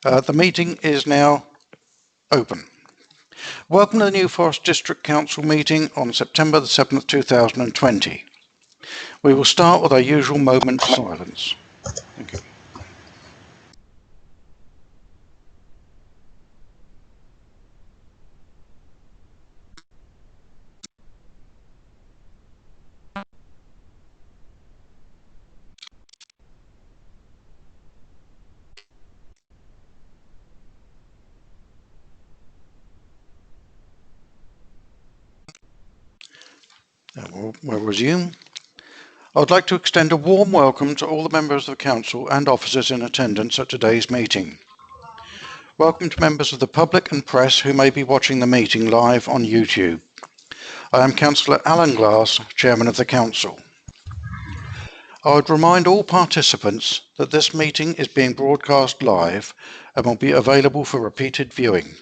The meeting is now open. Welcome to the New Forest District Council meeting on September the 7th, 2020. We will start with our usual moment of silence. Thank you. We'll resume. I would like to extend a warm welcome to all the members of the Council and officers in attendance at today's meeting. Welcome to members of the public and press who may be watching the meeting live on YouTube. I am Councillor Alan Glass, Chairman of the Council. I would remind all participants that this meeting is being broadcast live and will be available for repeated viewing.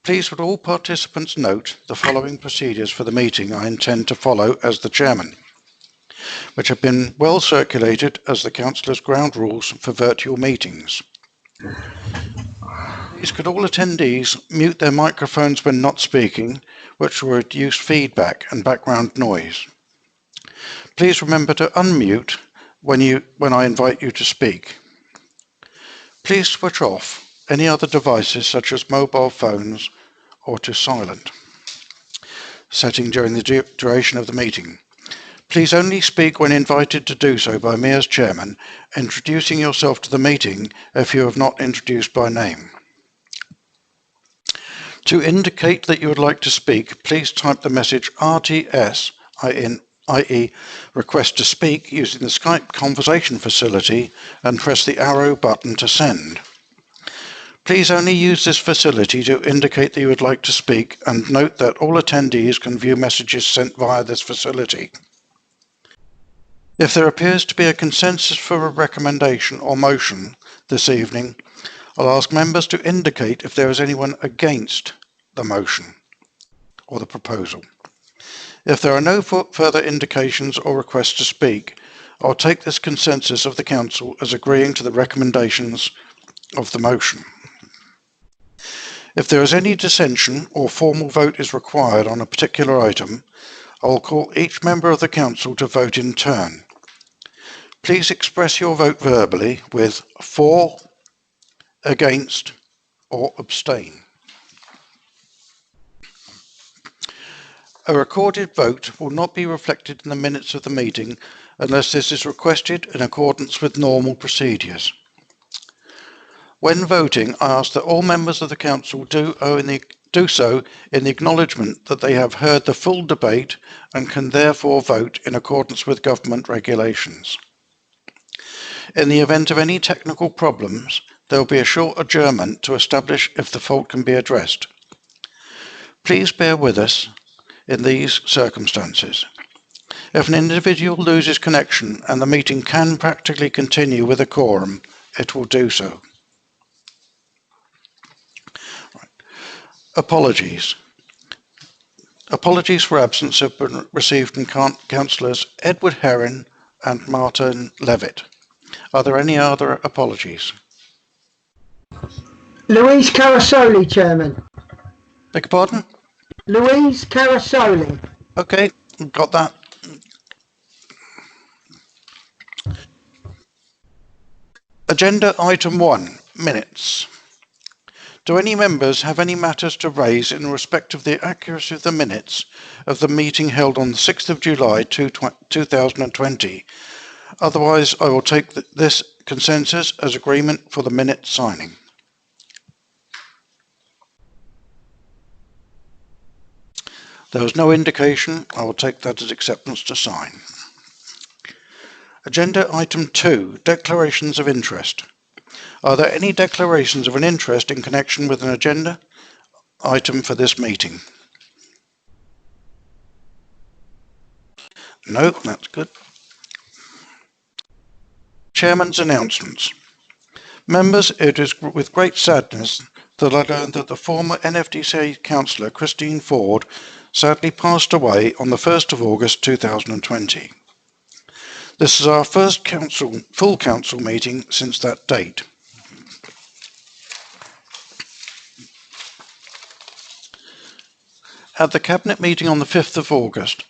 Please would all participants note the following procedures for the meeting I intend to follow as the Chairman, which have been well circulated as the Councillors' ground rules for virtual meetings. Please could all attendees mute their microphones when not speaking, which will reduce feedback and background noise. Please remember to unmute when I invite you to speak. Please switch off any other devices such as mobile phones or to silent setting during the duration of the meeting. Please only speak when invited to do so by me as Chairman, introducing yourself to the meeting if you have not introduced by name. To indicate that you would like to speak, please type the message RTS, i.e. request to speak, using the Skype conversation facility and press the arrow button to send. Please only use this facility to indicate that you would like to speak, and note that all attendees can view messages sent via this facility. If there appears to be a consensus for a recommendation or motion this evening, I'll ask members to indicate if there is anyone against the motion or the proposal. If there are no further indications or requests to speak, I'll take this consensus of the Council as agreeing to the recommendations of the motion. If there is any dissension or formal vote is required on a particular item, I will call each member of the Council to vote in turn. Please express your vote verbally with for, against, or abstain. A recorded vote will not be reflected in the minutes of the meeting unless this is requested in accordance with normal procedures. When voting, I ask that all members of the Council do so in the acknowledgement that they have heard the full debate and can therefore vote in accordance with government regulations. In the event of any technical problems, there will be a short adjournment to establish if the fault can be addressed. Please bear with us in these circumstances. If an individual loses connection and the meeting can practically continue with a quorum, it will do so. Apologies. Apologies for absence have been received from Councillors Edward Herron and Martin Levitt. Are there any other apologies? Louise Carasoli, Chairman. Beg your pardon? Louise Carasoli. Okay, got that. Agenda item 1, minutes. Do any members have any matters to raise in respect of the accuracy of the minutes of the meeting held on the 6th of July 2020? Otherwise, I will take this consensus as agreement for the minute signing. There was no indication. I will take that as acceptance to sign. Agenda item 2, declarations of interest. Are there any declarations of an interest in connection with an agenda item for this meeting? No, that's good. Chairman's announcements. Members, it is with great sadness that I learned that the former NFDC councillor Christine Ford sadly passed away on the 1st of August 2020. This is our first full council meeting since that date. At the Cabinet meeting on the 5th of August,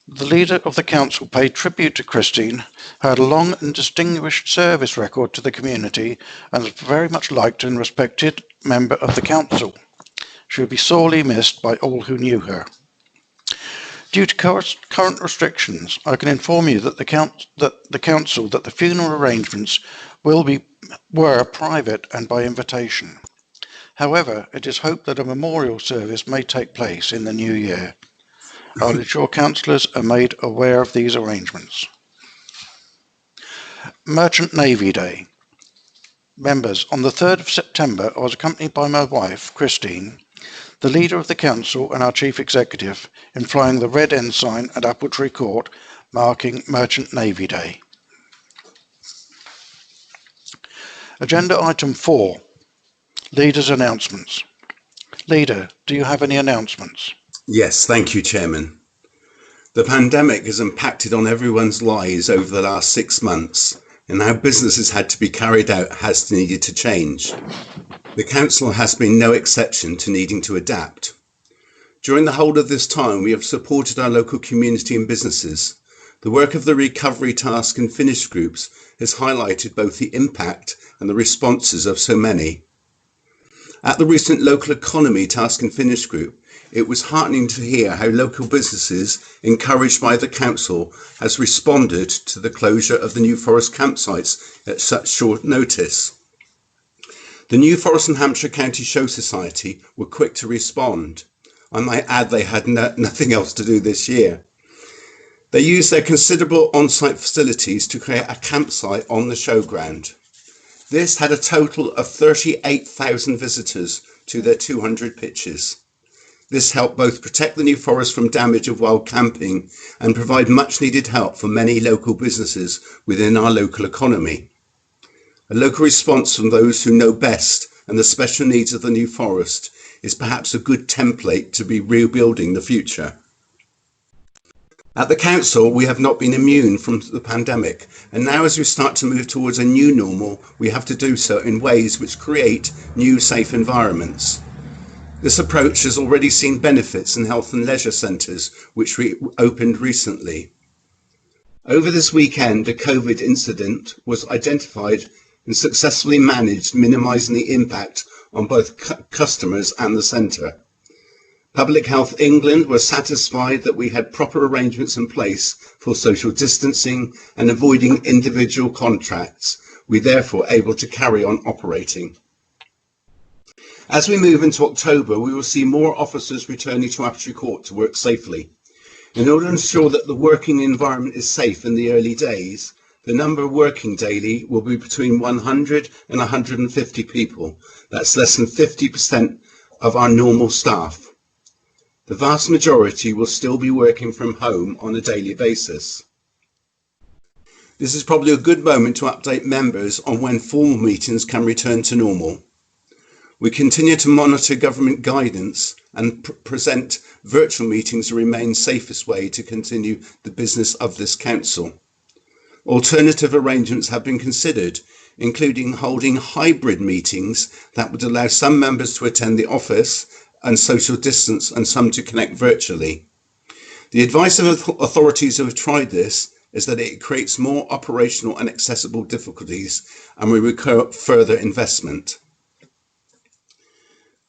the leader of the Council paid tribute to Christine, who had a long and distinguished service record to the community and was a very much liked and respected member of the Council. She would be sorely missed by all who knew her. Due to current restrictions, I can inform you that the funeral arrangements were private and by invitation. However, it is hoped that a memorial service may take place in the new year. I'll ensure councillors are made aware of these arrangements. Merchant Navy Day. Members, on the 3rd of September, I was accompanied by my wife, Christine, the leader of the council and our chief executive, in flying the red ensign at Appletree Court, marking Merchant Navy Day. Agenda item 4, Leader's announcements. Leader, do you have any announcements? Yes, thank you, Chairman. The pandemic has impacted on everyone's lives over the last 6 months, and how businesses had to be carried out has needed to change. The Council has been no exception to needing to adapt. During the whole of this time, we have supported our local community and businesses. The work of the Recovery Task and Finish groups has highlighted both the impact and the responses of so many. At the recent Local Economy Task and Finish group, it was heartening to hear how local businesses, encouraged by the Council, has responded to the closure of the New Forest campsites at such short notice. The New Forest and Hampshire County Show Society were quick to respond. I might add they had nothing else to do this year. They used their considerable on-site facilities to create a campsite on the showground. This had a total of 38,000 visitors to their 200 pitches. This helped both protect the New Forest from damage of wild camping and provide much needed help for many local businesses within our local economy. A local response from those who know best and the special needs of the New Forest is perhaps a good template to be rebuilding the future. At the Council, we have not been immune from the pandemic, and now as we start to move towards a new normal, we have to do so in ways which create new safe environments. This approach has already seen benefits in health and leisure centres, which we opened recently. Over this weekend, a COVID incident was identified and successfully managed, minimising the impact on both customers and the centre. Public Health England were satisfied that we had proper arrangements in place for social distancing and avoiding individual contacts. We therefore able to carry on operating. As we move into October, we will see more officers returning to Appletree Court to work safely. In order to ensure that the working environment is safe in the early days, the number working daily will be between 100 and 150 people. That's less than 50% of our normal staff. The vast majority will still be working from home on a daily basis. This is probably a good moment to update members on when formal meetings can return to normal. We continue to monitor government guidance and present virtual meetings to remain safest way to continue the business of this council. Alternative arrangements have been considered, including holding hybrid meetings that would allow some members to attend the office and social distance and some to connect virtually. The advice of authorities who have tried this is that it creates more operational and accessible difficulties and will require further investment.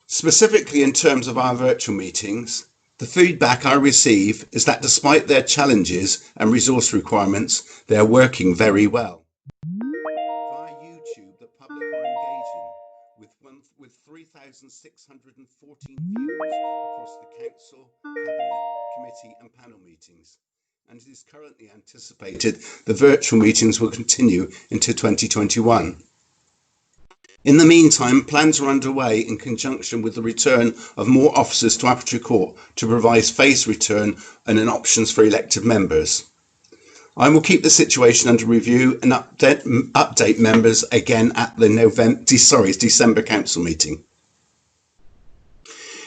Specifically in terms of our virtual meetings, the feedback I receive is that despite their challenges and resource requirements, they are working very well. Via YouTube, the public are engaging with 3,614 viewers across the Council, Cabinet, Committee and panel meetings, and it is currently anticipated the virtual meetings will continue into 2021. In the meantime, plans are underway in conjunction with the return of more officers to Appletree Court to provide phased return and options for elected members. I will keep the situation under review and update members again at the December Council meeting.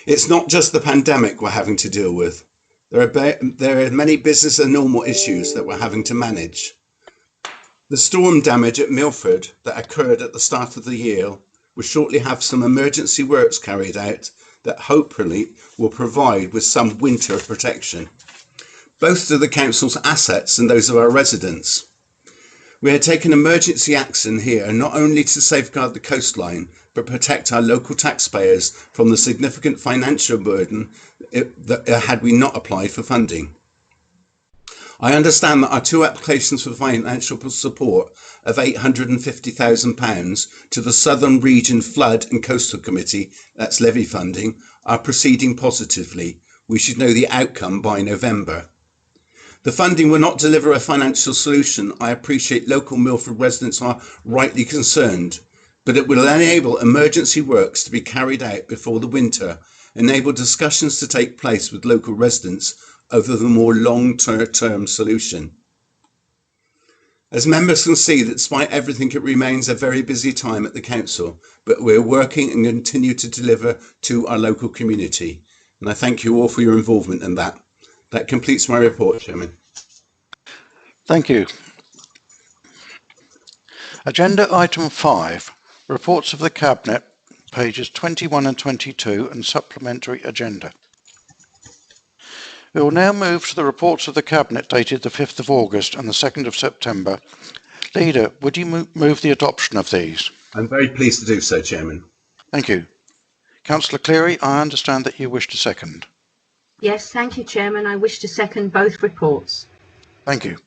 It's not just the pandemic we're having to deal with. There are many business and normal issues that we're having to manage. The storm damage at Milford that occurred at the start of the year will shortly have some emergency works carried out that hopefully will provide with some winter protection, both to the council's assets and those of our residents. We are taking emergency action here not only to safeguard the coastline, but protect our local taxpayers from the significant financial burden had we not applied for funding. I understand that our two applications for financial support of £850,000 to the Southern Region Flood and Coastal Committee, that's levy funding, are proceeding positively. We should know the outcome by November. The funding will not deliver a financial solution. I appreciate local Milford residents are rightly concerned, but it will enable emergency works to be carried out before the winter, enable discussions to take place with local residents over the more long-term solution. As members can see, that despite everything, it remains a very busy time at the council, but we're working and continue to deliver to our local community. And I thank you all for your involvement in that. That completes my report, Chairman. Thank you. Agenda item 5, reports of the Cabinet, pages 21 and 22, and supplementary agenda. We will now move to the reports of the Cabinet dated the 5th of August and the 2nd of September. Leader, would you move the adoption of these? I'm very pleased to do so, Chairman. Thank you. Councillor Cleary, I understand that you wish to second. Yes, thank you, Chairman. I wish to second both reports. Thank you.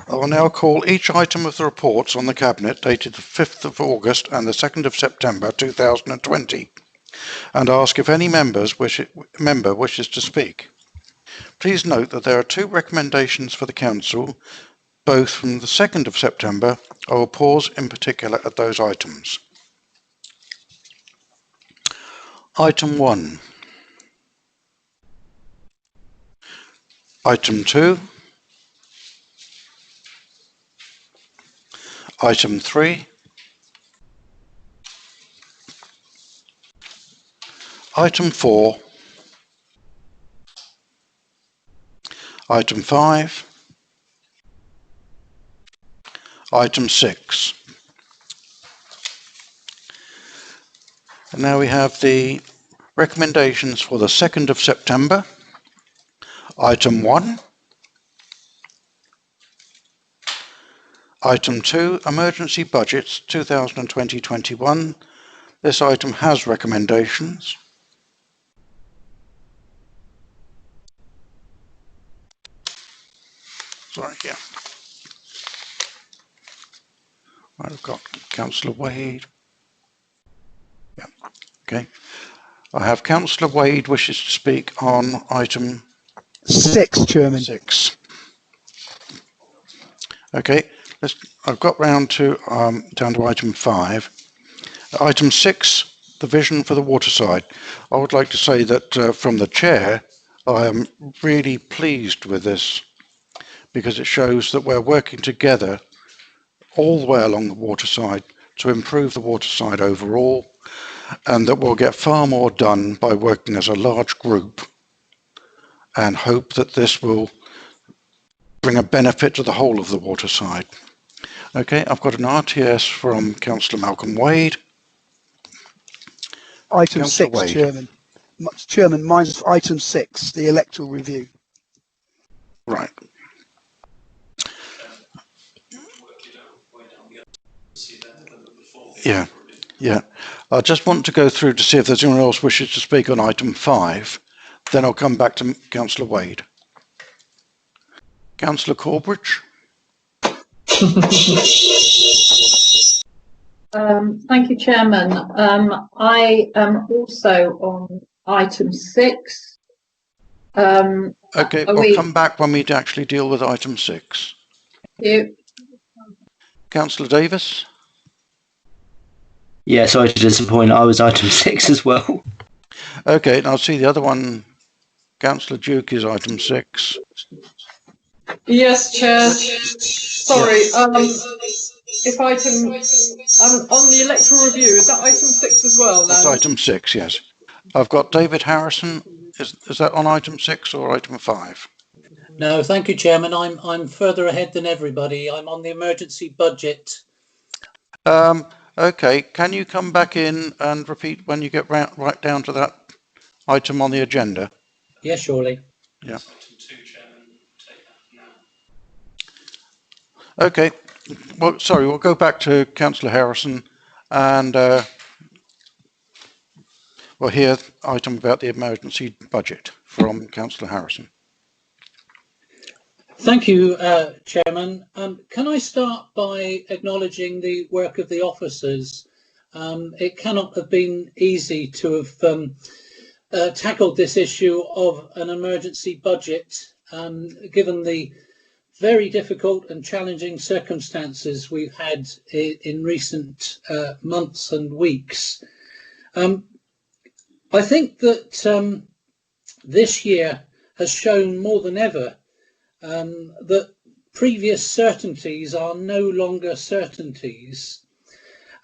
I will now call each item of the reports on the Cabinet dated the 5th of August and the 2nd of September 2020 and ask if any member wishes to speak. Please note that there are two recommendations for the Council, both from the 2nd of September. I will pause in particular at those items. Item 1. Item 2. Item 3. Item 4. Item 5. Item 6. And now we have the recommendations for the 2nd of September. Item 1. Item 2, Emergency Budgets 2020-21. This item has recommendations. Sorry, yeah. I've got Councillor Wade. Yeah, okay. I have Councillor Wade wishes to speak on item 6, Chairman. 6. Okay, I've got round to down to item 5. Item 6, the vision for the waterside. I would like to say that from the chair, I am really pleased with this because it shows that we're working together all the way along the waterside to improve the waterside overall, and that we'll get far more done by working as a large group, and hope that this will bring a benefit to the whole of the waterside. Okay, I've got an RTS from Councillor Malcolm Wade. Item Councillor 6, Wade. Chairman. Chairman, mine's item 6, the electoral review. Right. Yeah. I just want to go through to see if there's anyone else wishes to speak on item 5. Then I'll come back to Councillor Wade. Councillor Corbridge. Thank you, Chairman. I am also on item 6. Okay, I'll come back when we actually deal with item 6. Thank you. Councillor Davis. Yeah, sorry to disappoint. I was item 6 as well. Okay, and I'll see the other one. Councillor Duke is item 6. Yes, Chair. Sorry. If item on the electoral review, is that item 6 as well? That's item 6, yes. I've got David Harrison. Is that on item 6 or item 5? No, thank you, Chairman. I'm further ahead than everybody. I'm on the emergency budget. Okay, can you come back in and repeat when you get right down to that item on the agenda? Yes, surely. Yeah. Okay. Well, sorry, we'll go back to Councillor Harrison and we'll hear item about the emergency budget from Councillor Harrison. Thank you, Chairman. Can I start by acknowledging the work of the officers? It cannot have been easy to have tackled this issue of an emergency budget, given the very difficult and challenging circumstances we've had in recent months and weeks. I think that this year has shown more than ever that previous certainties are no longer certainties.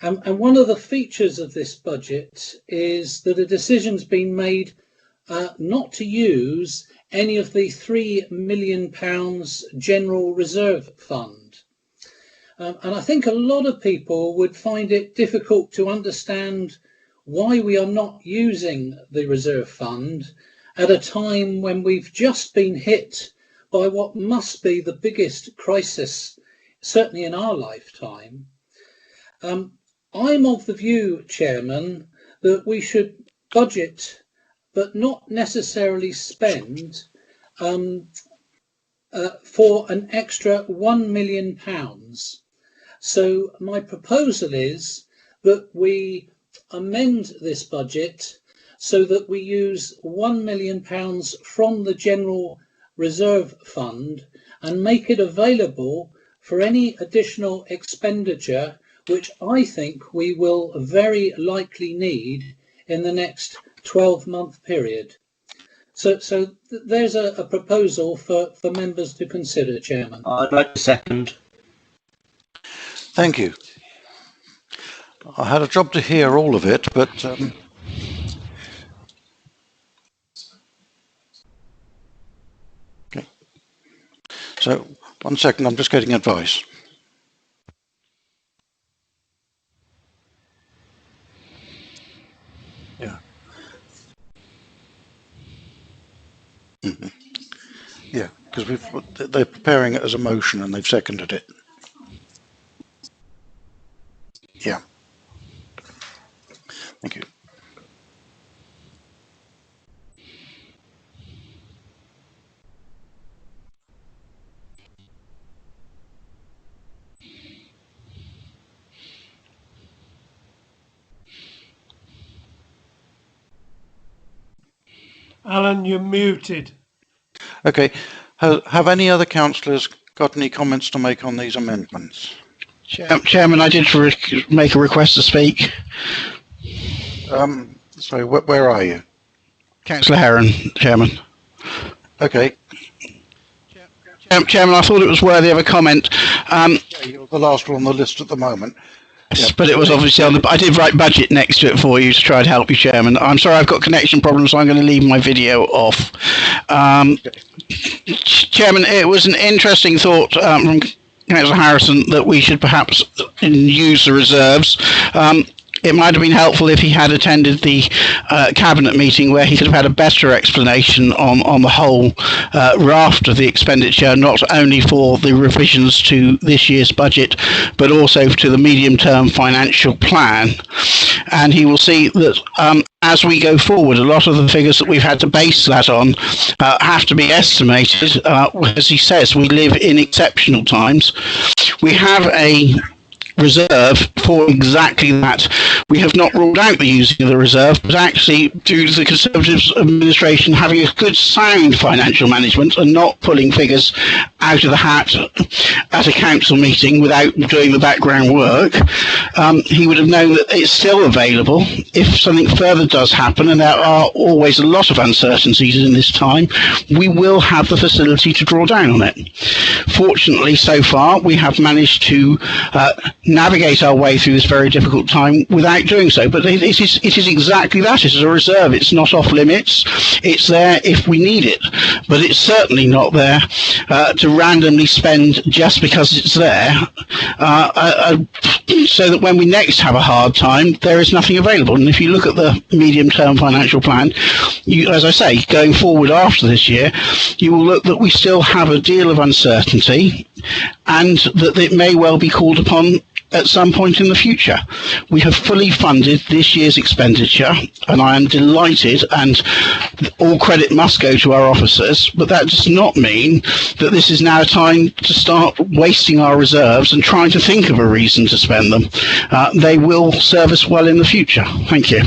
And one of the features of this budget is that a decision's been made not to use any of the £3 million General Reserve Fund. And I think a lot of people would find it difficult to understand why we are not using the Reserve Fund at a time when we've just been hit by what must be the biggest crisis, certainly in our lifetime. I'm of the view, Chairman, that we should budget but not necessarily spend for an extra £1 million. So my proposal is that we amend this budget so that we use £1 million from the General Reserve Fund and make it available for any additional expenditure which I think we will very likely need in the next 12-month period. So there's a proposal for members to consider, Chairman. I'd like to second. Thank you. I had a job to hear all of it, but okay. So 1 second, I'm just getting advice. Yeah. Mm-hmm. Yeah, because they're preparing it as a motion and they've seconded it. Yeah. Thank you. Alan, you're muted. Okay. Have any other councillors got any comments to make on these amendments? Chairman, I did make a request to speak. So where are you? Councillor Heron, Chairman. Okay. Chairman, I thought it was worthy of a comment. You're the last one on the list at the moment. Yes, but it was obviously on the. I did write budget next to it for you to try to help you, Chairman. I'm sorry, I've got connection problems, so I'm going to leave my video off. Chairman, it was an interesting thought from Councillor Harrison that we should perhaps use the reserves. It might have been helpful if he had attended the cabinet meeting where he could have had a better explanation on the whole raft of the expenditure, not only for the revisions to this year's budget, but also to the medium-term financial plan. And he will see that as we go forward, a lot of the figures that we've had to base that on have to be estimated. As he says, we live in exceptional times. We have a reserve for exactly that. We have not ruled out the using of the reserve, but actually due to the Conservative administration having a good sound financial management and not pulling figures out of the hat at a council meeting without doing the background work, he would have known that it's still available if something further does happen, and there are always a lot of uncertainties in this time. We will have the facility to draw down on it. Fortunately, so far we have managed to navigate our way through this very difficult time without doing so, but it is exactly that. It is a reserve. It's not off limits. It's there if we need it, but it's certainly not there to randomly spend just because it's there, so that when we next have a hard time, there is nothing available. And if you look at the medium-term financial plan, as I say, going forward after this year, you will look that we still have a deal of uncertainty, and that it may well be called upon at some point in the future. We have fully funded this year's expenditure, and I am delighted, and all credit must go to our officers, but that does not mean that this is now time to start wasting our reserves and trying to think of a reason to spend them. They will serve us well in the future. Thank you.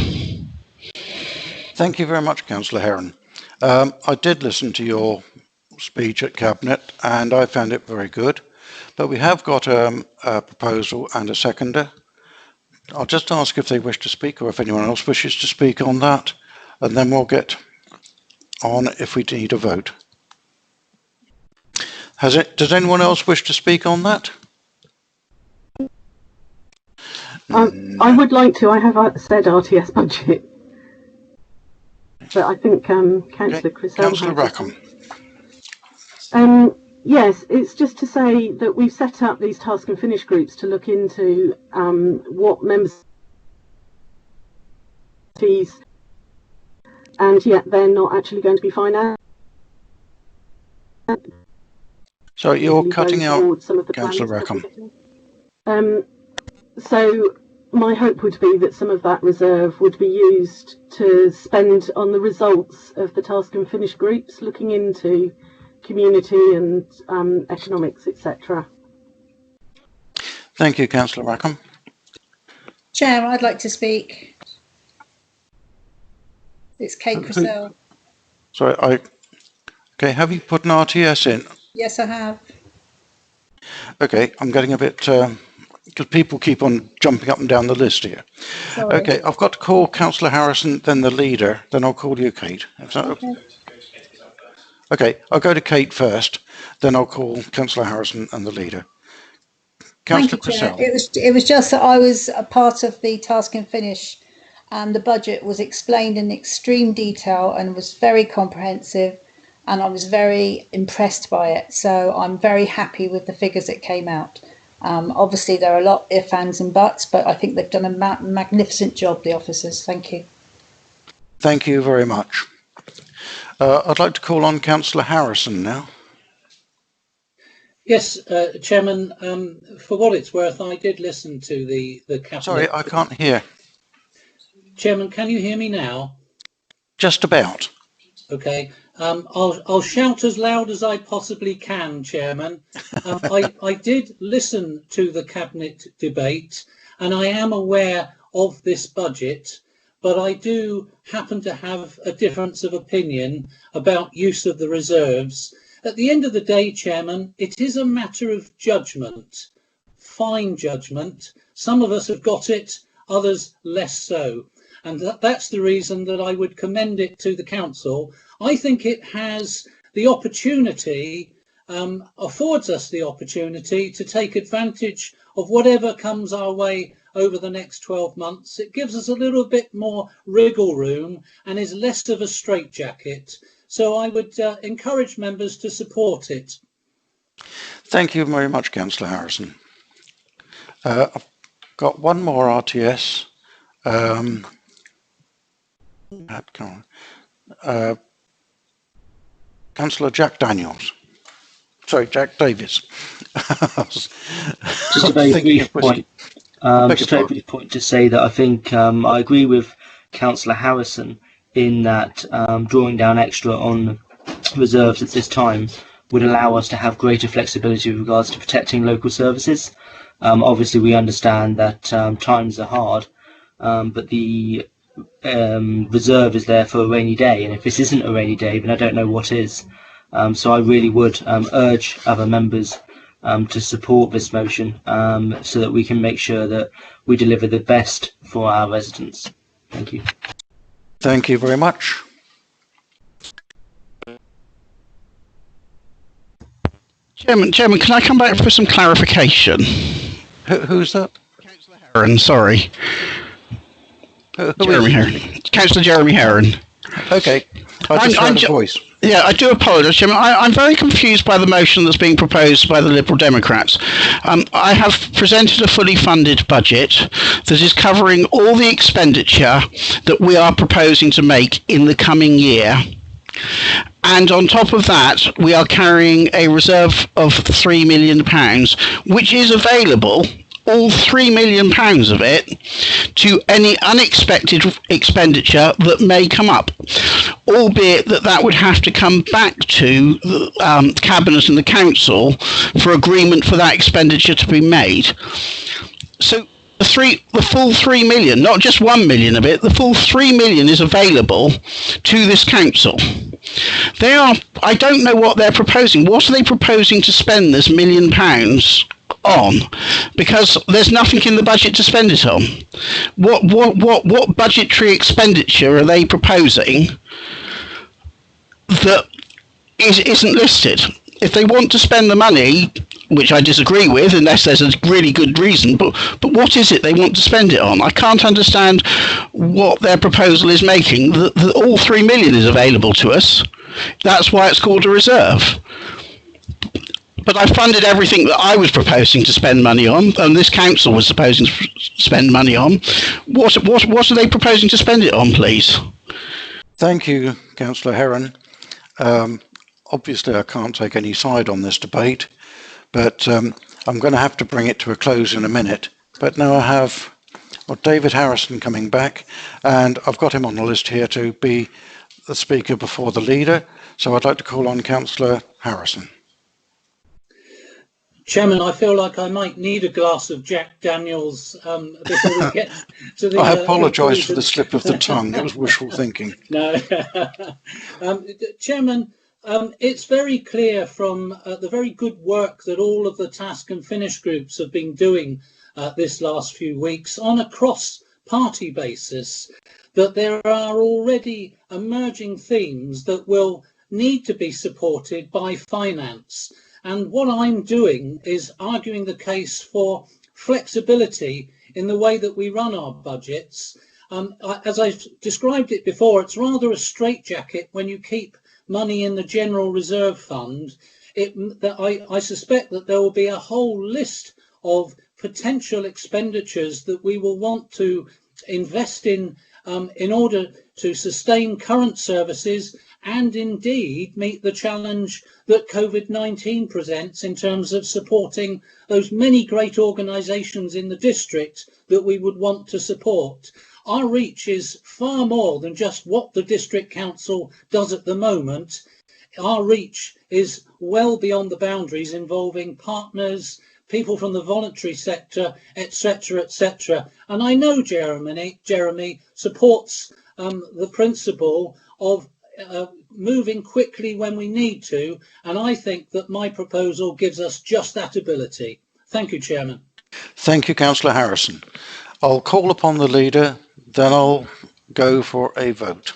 Thank you very much, Councillor Heron. I did listen to your speech at Cabinet, and I found it very good. But we have got a proposal and a seconder. I'll just ask if they wish to speak, or if anyone else wishes to speak on that, and then we'll get on if we need a vote. Does anyone else wish to speak on that? I would like to. I have said RTS budget, but I think Councillor Chris. Councillor Rackham. Yes, it's just to say that we've set up these task and finish groups to look into what members fees, and yet they're not actually going to be financed. So you're cutting out, Councillor Rackham. So my hope would be that some of that reserve would be used to spend on the results of the task and finish groups, looking into community and economics, etc. Thank you, Councillor Rackham. Chair, I'd like to speak. It's Kate Cressell. Sorry, okay, have you put an RTS in? Yes, I have. Okay, I'm getting a bit, because people keep on jumping up and down the list here. Sorry. Okay, I've got to call Councillor Harrison, then the leader, then I'll call you, Kate. Is that okay? Okay, I'll go to Kate first, then I'll call Councillor Harrison and the leader. Councillor Cressell. It was just that I was a part of the task and finish, and the budget was explained in extreme detail and was very comprehensive, and I was very impressed by it. So I'm very happy with the figures that came out. Obviously, there are a lot of ifs, ands and buts, but I think they've done a magnificent job, the officers. Thank you. Thank you very much. I'd like to call on Councillor Harrison now. Yes, Chairman, for what it's worth, I did listen to the Cabinet. Sorry, I can't hear. Chairman, can you hear me now? Just about. Okay. I'll shout as loud as I possibly can, Chairman. I did listen to the Cabinet debate, and I am aware of this budget, but I do happen to have a difference of opinion about use of the reserves. At the end of the day, Chairman, it is a matter of judgment, fine judgment. Some of us have got it, others less so. And that's the reason that I would commend it to the Council. I think it has the opportunity, affords us the opportunity to take advantage of whatever comes our way over the next 12 months. It gives us a little bit more wriggle room and is less of a straitjacket. So I would encourage members to support it. Thank you very much, Councillor Harrison. I've got one more RTS. Councillor Jack Daniels. Sorry, Jack Davis. Just a very brief point. Just a very brief point to say that I think I agree with Councillor Harrison in that drawing down extra on reserves at this time would allow us to have greater flexibility with regards to protecting local services. Obviously, we understand that times are hard, but the reserve is there for a rainy day, and if this isn't a rainy day, then I don't know what is. So I really would urge other members to support this motion so that we can make sure that we deliver the best for our residents. Thank you. Thank you very much. Chairman, can I come back for some clarification? Who's that? Councillor Heron, sorry. Jeremy Heron. Councillor Jeremy Heron. Okay. I just heard a voice. Yeah, I do apologise, Chairman. I'm very confused by the motion that's being proposed by the Liberal Democrats. I have presented a fully funded budget that is covering all the expenditure that we are proposing to make in the coming year. And on top of that, we are carrying a reserve of £3 million, which is available, all £3 million of it, to any unexpected expenditure that may come up, albeit that would have to come back to the Cabinet and the Council for agreement for that expenditure to be made. So the full 3 million, not just 1 million of it, the full 3 million is available to this council. I don't know what they're proposing. What are they proposing to spend this £1 million on? Because there's nothing in the budget to spend it on. What budgetary expenditure are they proposing that isn't listed? If they want to spend the money, which I disagree with, unless there's a really good reason, but what is it they want to spend it on? I can't understand what their proposal is making. All 3 million is available to us. That's why it's called a reserve. But I funded everything that I was proposing to spend money on, and this council was supposing to spend money on. What are they proposing to spend it on, please? Thank you, Councillor Heron. Obviously, I can't take any side on this debate, but I'm going to have to bring it to a close in a minute. But now I have David Harrison coming back, and I've got him on the list here to be the speaker before the leader. So I'd like to call on Councillor Harrison. Chairman, I feel like I might need a glass of Jack Daniels before we get to the... I apologise for the slip of the tongue. It was wishful thinking. No. Chairman, it's very clear from the very good work that all of the task and finish groups have been doing this last few weeks on a cross-party basis that there are already emerging themes that will need to be supported by finance. And what I'm doing is arguing the case for flexibility in the way that we run our budgets. As I've described it before, it's rather a straitjacket when you keep money in the General Reserve Fund. I suspect that there will be a whole list of potential expenditures that we will want to invest in order to sustain current services and indeed meet the challenge that COVID-19 presents in terms of supporting those many great organisations in the district that we would want to support. Our reach is far more than just what the District Council does at the moment. Our reach is well beyond the boundaries involving partners, people from the voluntary sector, etc., etc. And I know Jeremy supports the principle of moving quickly when we need to, and I think that my proposal gives us just that ability. Thank you, Chairman. Thank you, Councillor Harrison. I'll call upon the leader, then I'll go for a vote.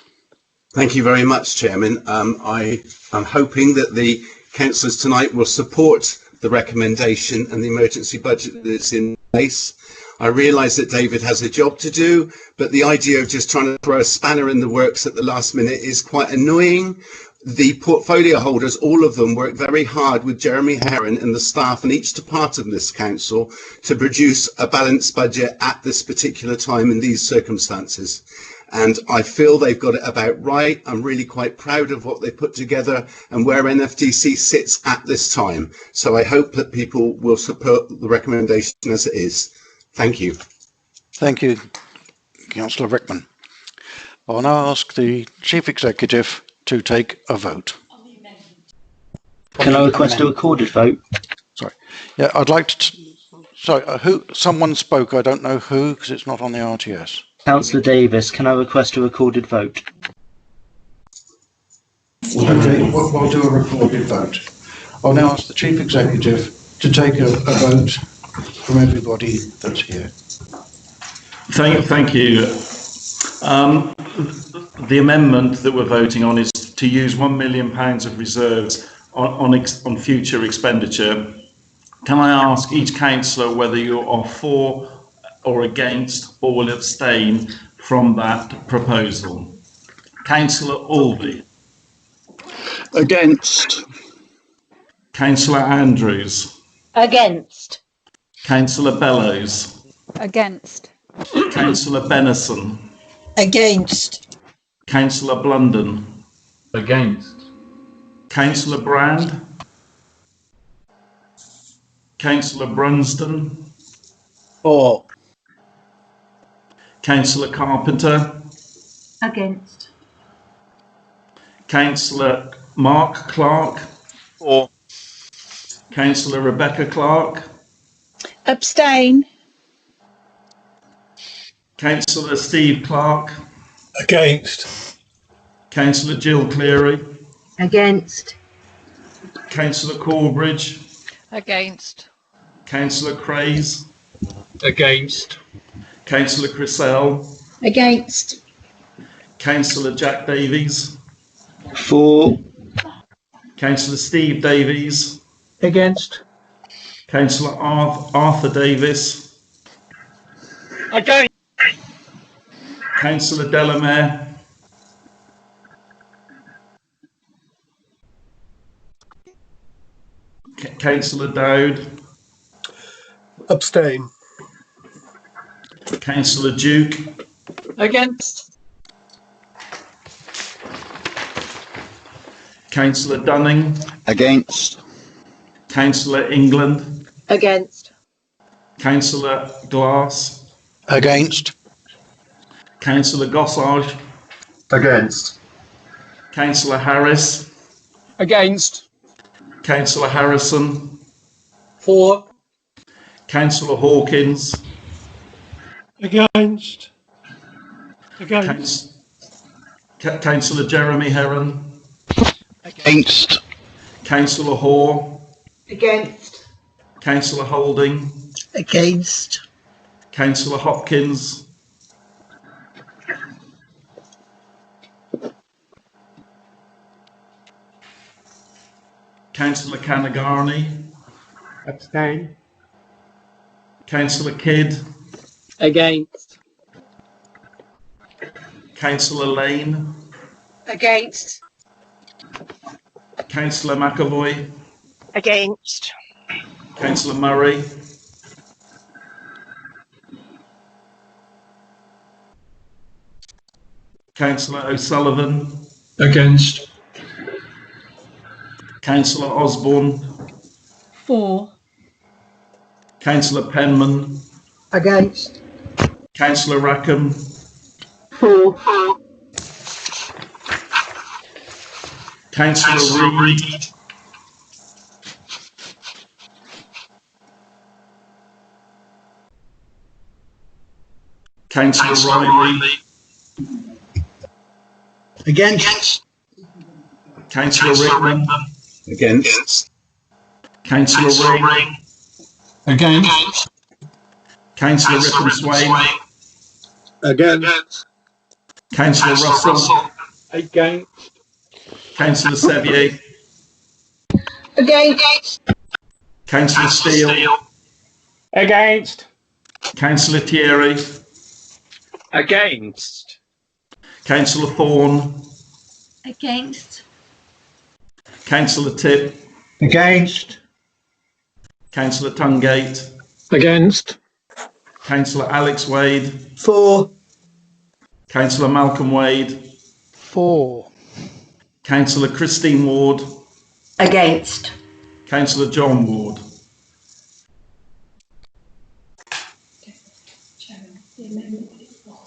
Thank you very much, Chairman. I am hoping that the councillors tonight will support the recommendation and the emergency budget that's in place. I realise that David has a job to do, but the idea of just trying to throw a spanner in the works at the last minute is quite annoying. The portfolio holders, all of them, work very hard with Jeremy Heron and the staff in each department of this council to produce a balanced budget at this particular time in these circumstances. And I feel they've got it about right. I'm really quite proud of what they put together and where NFDC sits at this time. So I hope that people will support the recommendation as it is. Thank you. Thank you, Councillor Rickman. I'll now ask the Chief Executive to take a vote. Can I request a recorded vote? Sorry. Yeah, I'd like to... Sorry, someone spoke, I don't know who, because it's not on the RTS. Councillor Davis, can I request a recorded vote? Okay, we'll do a recorded vote. I'll now ask the Chief Executive to take a vote from everybody that's here. Thank you. The amendment that we're voting on is to use £1 million of reserves on future expenditure. Can I ask each councillor whether you are for or against or will abstain from that proposal? Councillor Alvey. Against. Councillor Andrews. Against. Councillor Bellows. Against. Councillor Benison. Against. Councillor Blunden. Against. Councillor Brand. Councillor Brunsden. For. Councillor Carpenter. Against. Councillor Mark Clark. For. Councillor Rebecca Clark. Abstain. Councillor Steve Clark. Against. Councillor Jill Cleary. Against. Councillor Corbridge. Against. Councillor Craze. Against. Councillor Crisell. Against. Councillor Jack Davies. For. Councillor Steve Davies. Against. Councillor Arthur Davis. Against. Councillor Delamere. Councillor Dowd. Abstain. Councillor Duke. Against. Councillor Dunning. Against. Councillor England. Against. Councillor Glass. Against. Councillor Gossage. Against. Councillor Harris. Against. Councillor Harrison. For. Councillor Hawkins. Against. Against. Councillor Jeremy Heron. Against. Councillor Hoare. Against. Councillor Holding. Against. Councillor Hopkins. Councillor Canagarney. Abstain. Councillor Kidd. Against. Councillor Lane. Against. Councillor McAvoy. Against. Councillor Murray. Councillor O'Sullivan. Against. Councillor Osborne. For. Councillor Penman. Against. Councillor Rackham. For. Councillor Reid. Councillor Riley. Against. Councillor Rickman. Against. Councillor Ring. Against. Councillor Rickman Swain. Against. Councillor Russell. Against. Councillor Sevier. Against. Councillor Steele. Against. Councillor Thierry. Against. Councillor Thorne. Against. Councillor Tipp. Against. Councillor Tungate. Against. Councillor Alex Wade. For. Councillor Malcolm Wade. For. Councillor Christine Ward. Against. Councillor John Ward.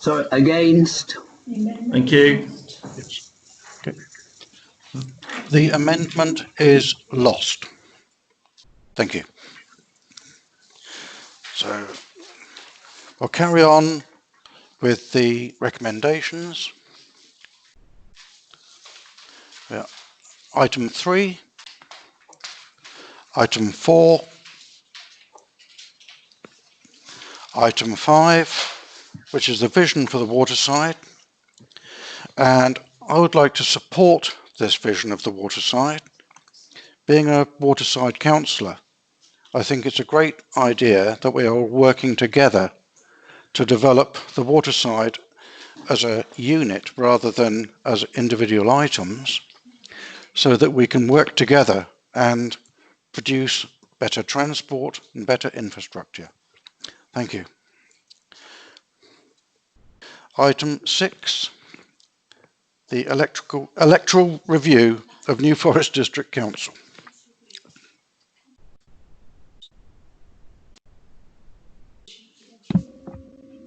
Sorry, against. Thank you. The amendment is lost. Thank you. So we'll carry on with the recommendations. Yeah. Item 3, item 4, item 5, which is the vision for the waterside. And I would like to support this vision of the waterside. Being a waterside councillor, I think it's a great idea that we are working together to develop the waterside as a unit rather than as individual items, so that we can work together and produce better transport and better infrastructure. Thank you. Item 6, the electoral review of New Forest District Council.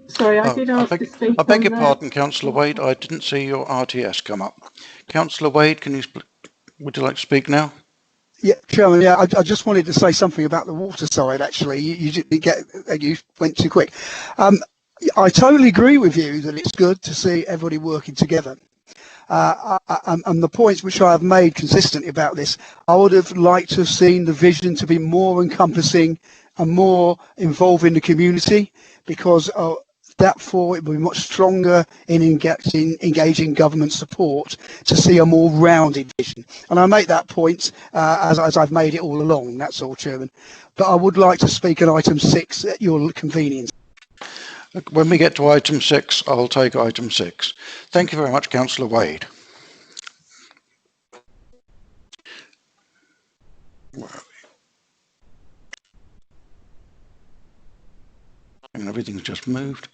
Sorry, I did ask to speak. I beg your pardon, Councillor Wade. I didn't see your RTS come up. Councillor Wade, would you like to speak now? Yeah, Chairman. Yeah, I just wanted to say something about the water side. Actually, you went too quick. I totally agree with you that it's good to see everybody working together. And the points which I have made consistently about this, I would have liked to have seen the vision to be more encompassing and more involving the community, because therefore it will be much stronger in engaging government support to see a more rounded vision. And I make that point as I've made it all along. That's all, Chairman. But I would like to speak on item 6 at your convenience. When we get to item 6, I'll take item 6. Thank you very much, Councillor Wade. Where are we? And everything's just moved.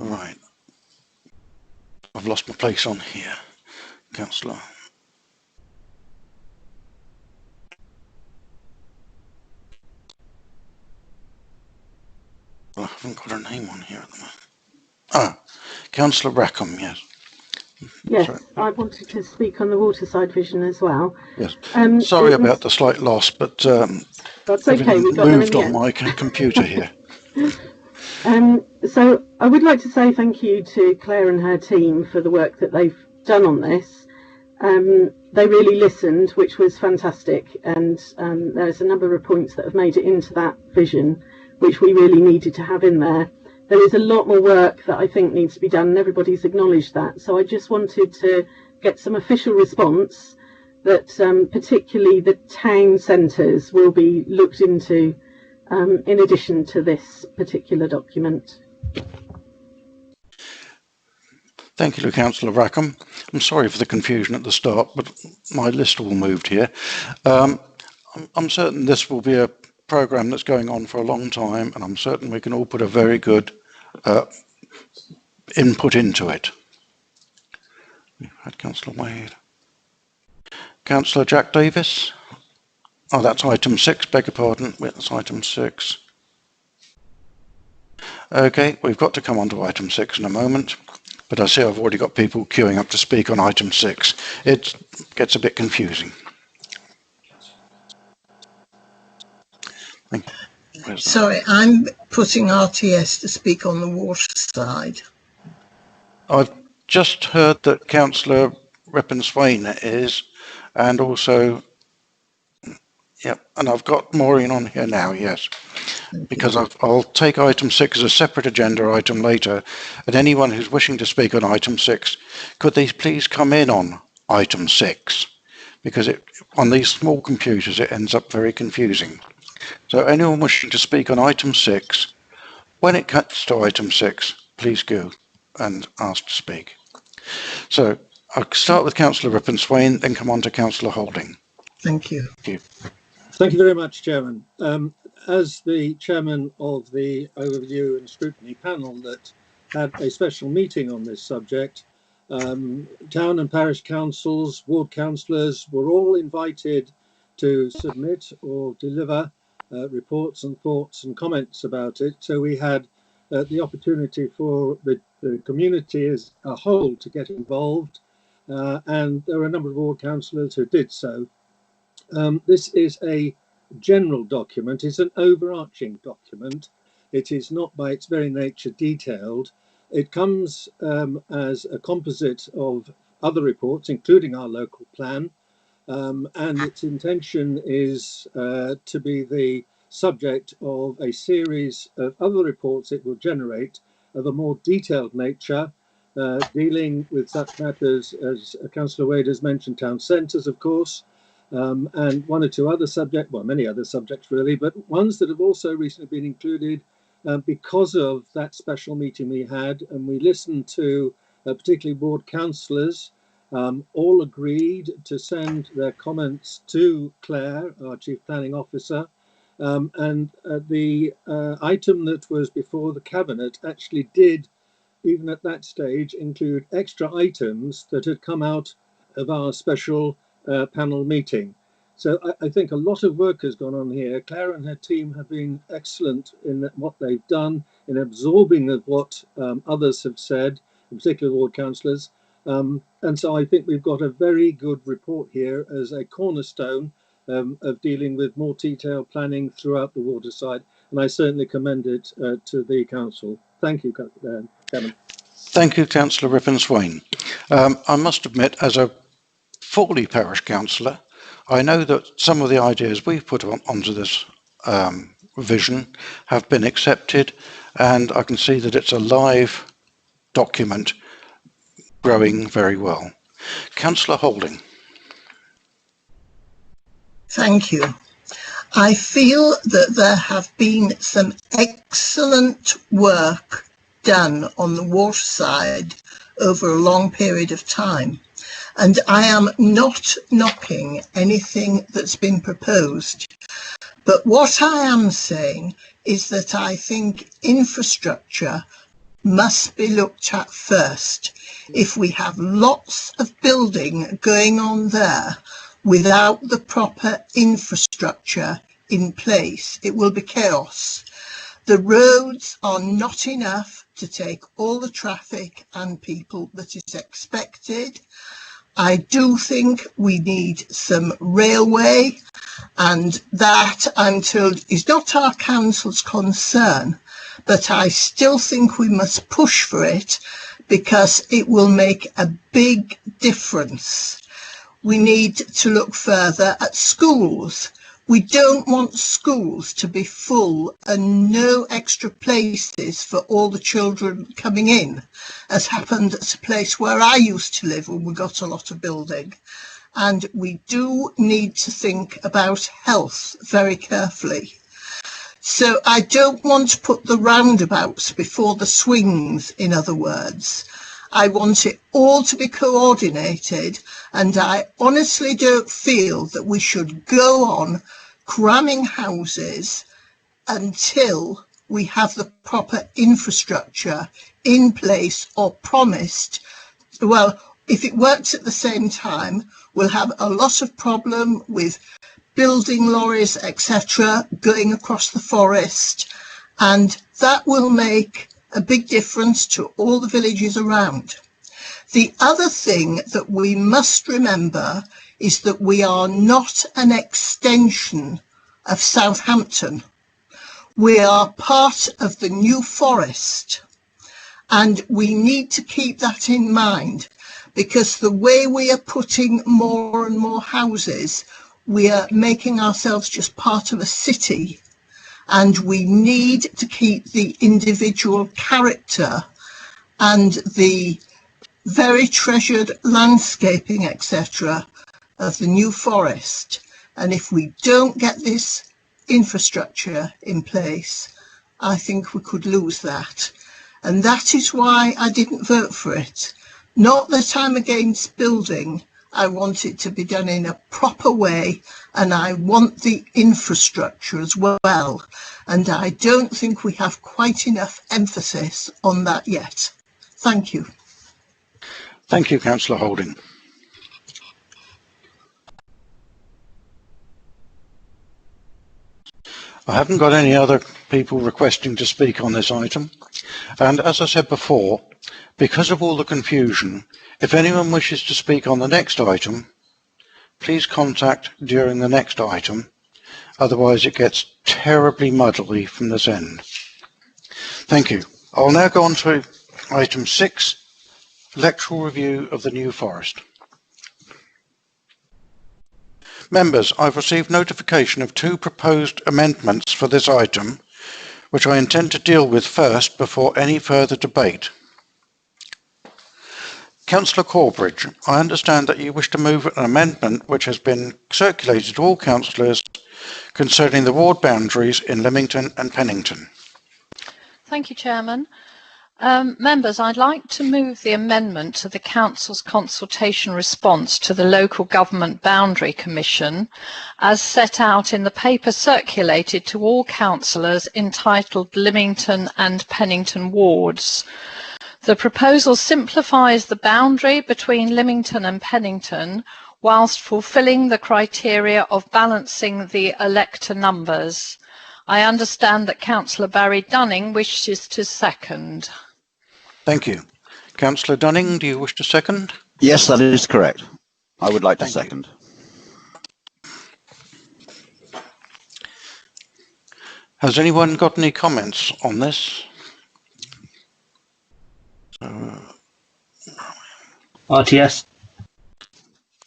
All right. I've lost my place on here, Councillor. Well, I haven't got her name on here at the moment. Ah, Councillor Rackham, yes. Yes, Sorry. I wanted to speak on the waterside vision as well. Yes. Sorry about the slight loss, but that's okay. We got moved them on my computer here. So I would like to say thank you to Claire and her team for the work that they've done on this. They really listened, which was fantastic, and there's a number of points that have made it into that vision, which we really needed to have in there. There is a lot more work that I think needs to be done, and everybody's acknowledged that. So I just wanted to get some official response that particularly the town centres will be looked into in addition to this particular document. Thank you to Councillor Rackham. I'm sorry for the confusion at the start, but my list all moved here. I'm certain this will be a programme that's going on for a long time, and I'm certain we can all put a very good input into it. We've had Councillor Wade. Councillor Jack Davis. Oh, that's item 6, beg your pardon. That's item 6. Okay, we've got to come on to item 6 in a moment, but I see I've already got people queuing up to speak on item 6. It gets a bit confusing. Thank you. Sorry, I'm putting RTS to speak on the water side. I've just heard that Councillor Rippon-Swain is, and also, yep, and I've got Maureen on here now, yes, because I'll take item 6 as a separate agenda item later, and anyone who's wishing to speak on item 6, could they please come in on item 6, because on these small computers it ends up very confusing. So anyone wishing to speak on item 6, when it cuts to item 6, please go and ask to speak. So I'll start with Councillor Rippon-Swain, then come on to Councillor Holding. Thank you. Thank you. Thank you very much, Chairman. As the chairman of the Overview and Scrutiny panel that had a special meeting on this subject, town and parish councils, ward councillors were all invited to submit or deliver reports and thoughts and comments about it. So we had the opportunity for the community as a whole to get involved, and there were a number of ward councillors who did so. This is a general document. It's an overarching document. It is not by its very nature detailed. It comes as a composite of other reports, including our local plan, and its intention is to be the subject of a series of other reports it will generate of a more detailed nature, dealing with such matters as Councillor Wade has mentioned, town centres, of course, and one or two other subjects, well, many other subjects really, but ones that have also recently been included because of that special meeting we had, and we listened to particularly ward councillors, all agreed to send their comments to Claire, our Chief Planning Officer, and the item that was before the Cabinet actually did, even at that stage, include extra items that had come out of our special panel meeting. So I think a lot of work has gone on here. Claire and her team have been excellent in what they've done, in absorbing of what others have said, in particular ward councillors. And so I think we've got a very good report here as a cornerstone of dealing with more detailed planning throughout the waterside. And I certainly commend it to the council. Thank you, Kevin. Thank you, Councillor Rippon-Swain. I must admit, as a Fawley Parish Councillor, I know that some of the ideas we've put onto this vision have been accepted, and I can see that it's a live document growing very well. Councillor Holding. Thank you. I feel that there have been some excellent work done on the water side over a long period of time. And I am not knocking anything that's been proposed. But what I am saying is that I think infrastructure must be looked at first. If we have lots of building going on there without the proper infrastructure in place, it will be chaos. The roads are not enough to take all the traffic and people that is expected. I do think we need some railway, and that, I'm told, is not our council's concern, but I still think we must push for it because it will make a big difference. We need to look further at schools. We don't want schools to be full and no extra places for all the children coming in, as happened at a place where I used to live when we got a lot of building. And we do need to think about health very carefully. So I don't want to put the roundabouts before the swings, in other words. I want it all to be coordinated, and I honestly don't feel that we should go on cramming houses until we have the proper infrastructure in place or promised. Well, if it works at the same time, we'll have a lot of problem with building lorries, etc., going across the forest, and that will make a big difference to all the villages around. The other thing that we must remember is that we are not an extension of Southampton. We are part of the New Forest, and we need to keep that in mind, because the way we are putting more and more houses, we are making ourselves just part of a city, and we need to keep the individual character and the very treasured landscaping, etc., of the New Forest. And if we don't get this infrastructure in place, I think we could lose that. And that is why I didn't vote for it. Not that I'm against building. I want it to be done in a proper way, and I want the infrastructure as well. And I don't think we have quite enough emphasis on that yet. Thank you. Thank you, Councillor Holding. I haven't got any other people requesting to speak on this item. And as I said before, because of all the confusion, if anyone wishes to speak on the next item, please contact during the next item. Otherwise it gets terribly muddly from this end. Thank you. I'll now go on to item 6, electoral review of the New Forest. Members, I've received notification of 2 proposed amendments for this item, which I intend to deal with first before any further debate. Councillor Corbridge, I understand that you wish to move an amendment which has been circulated to all councillors concerning the ward boundaries in Lymington and Pennington. Thank you, Chairman. Members, I'd like to move the amendment to the Council's consultation response to the Local Government Boundary Commission as set out in the paper circulated to all councillors entitled Lymington and Pennington wards. The proposal simplifies the boundary between Lymington and Pennington whilst fulfilling the criteria of balancing the elector numbers. I understand that Councillor Barry Dunning wishes to second. Thank you. Councillor Dunning, do you wish to second? Yes, that is correct. I would like to second. Has anyone got any comments on this? RTS.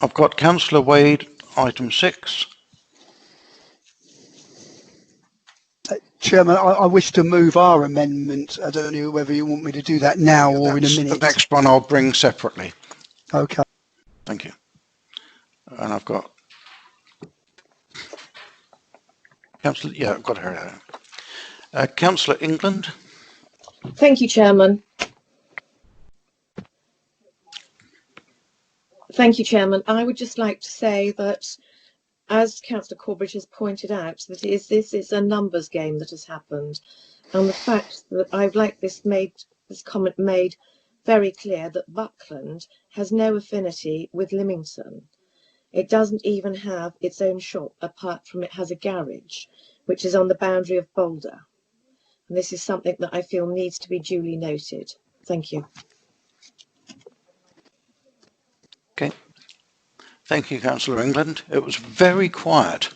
I've got Councillor Wade, item 6. Chairman, I wish to move our amendment. I don't know whether you want me to do that now or in a minute. The next one I'll bring separately. Okay. Thank you. And I've got Councillor, yeah, I've got her. Councillor England. Thank you, Chairman. Thank you, Chairman. I would just like to say that, as Councillor Corbett has pointed out, that this is a numbers game that has happened, and the fact that I'd like this comment made very clear that Buckland has no affinity with Lymington. It doesn't even have its own shop, apart from it has a garage, which is on the boundary of Boulder. And this is something that I feel needs to be duly noted. Thank you. Okay. Thank you, Councillor England. It was very quiet,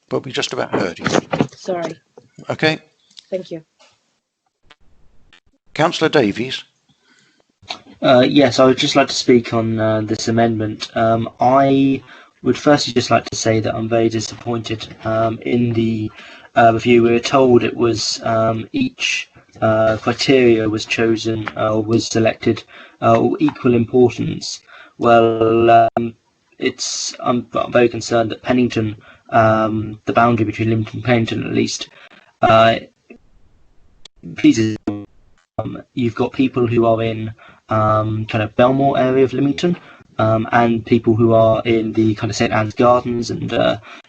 but we just about heard you. Sorry. Okay. Thank you. Councillor Davies. Yes, I would just like to speak on this amendment. I would firstly just like to say that I'm very disappointed in the review. We were told it was each criteria was chosen or was selected or equal importance. Well, I'm very concerned that Pennington, the boundary between Lymington and Pennington at least, pleases. You've got people who are in kind of Belmore area of Lymington, and people who are in the kind of St Anne's Gardens and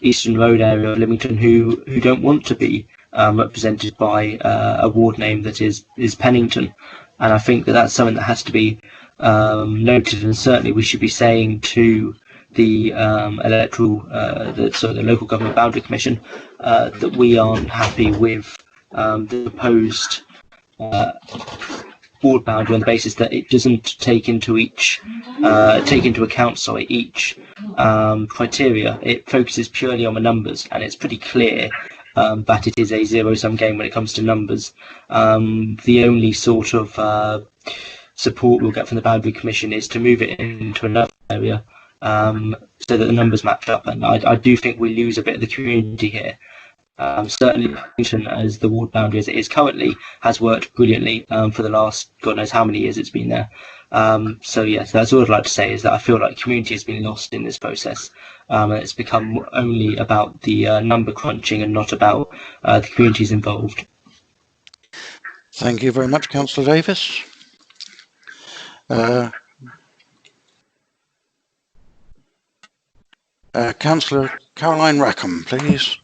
Eastern Road area of Lymington who don't want to be represented by a ward name that is Pennington. And I think that that's something that has to be noted, and certainly we should be saying to the the Local Government Boundary Commission that we aren't happy with the proposed ward boundary on the basis that it doesn't take into account each criteria. It focuses purely on the numbers, and it's pretty clear that it is a zero-sum game when it comes to numbers. The only sort of support we'll get from the Boundary Commission is to move it into another area so that the numbers match up, and I do think we lose a bit of the community here. Certainly, as the ward boundary as it is currently has worked brilliantly for the last God knows how many years it's been there. So yes, that's all I'd like to say, is that I feel like community has been lost in this process, and it's become only about the number crunching and not about the communities involved. Thank you very much, Councillor Davis. Councillor Caroline Rackham, please.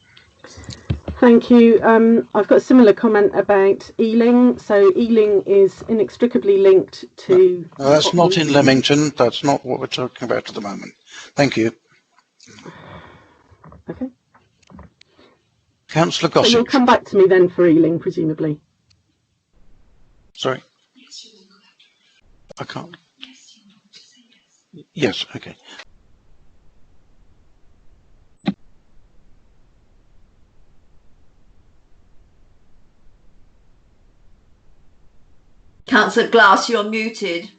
Thank you. I've got a similar comment about Ealing. So Ealing is inextricably linked to... No, that's not in Lymington. That's not what we're talking about at the moment. Thank you. Okay. Councillor So Gossett. you'll come back to me then for Ealing, presumably. Sorry. I can't. Yes, okay. Councillor Glass, you're muted.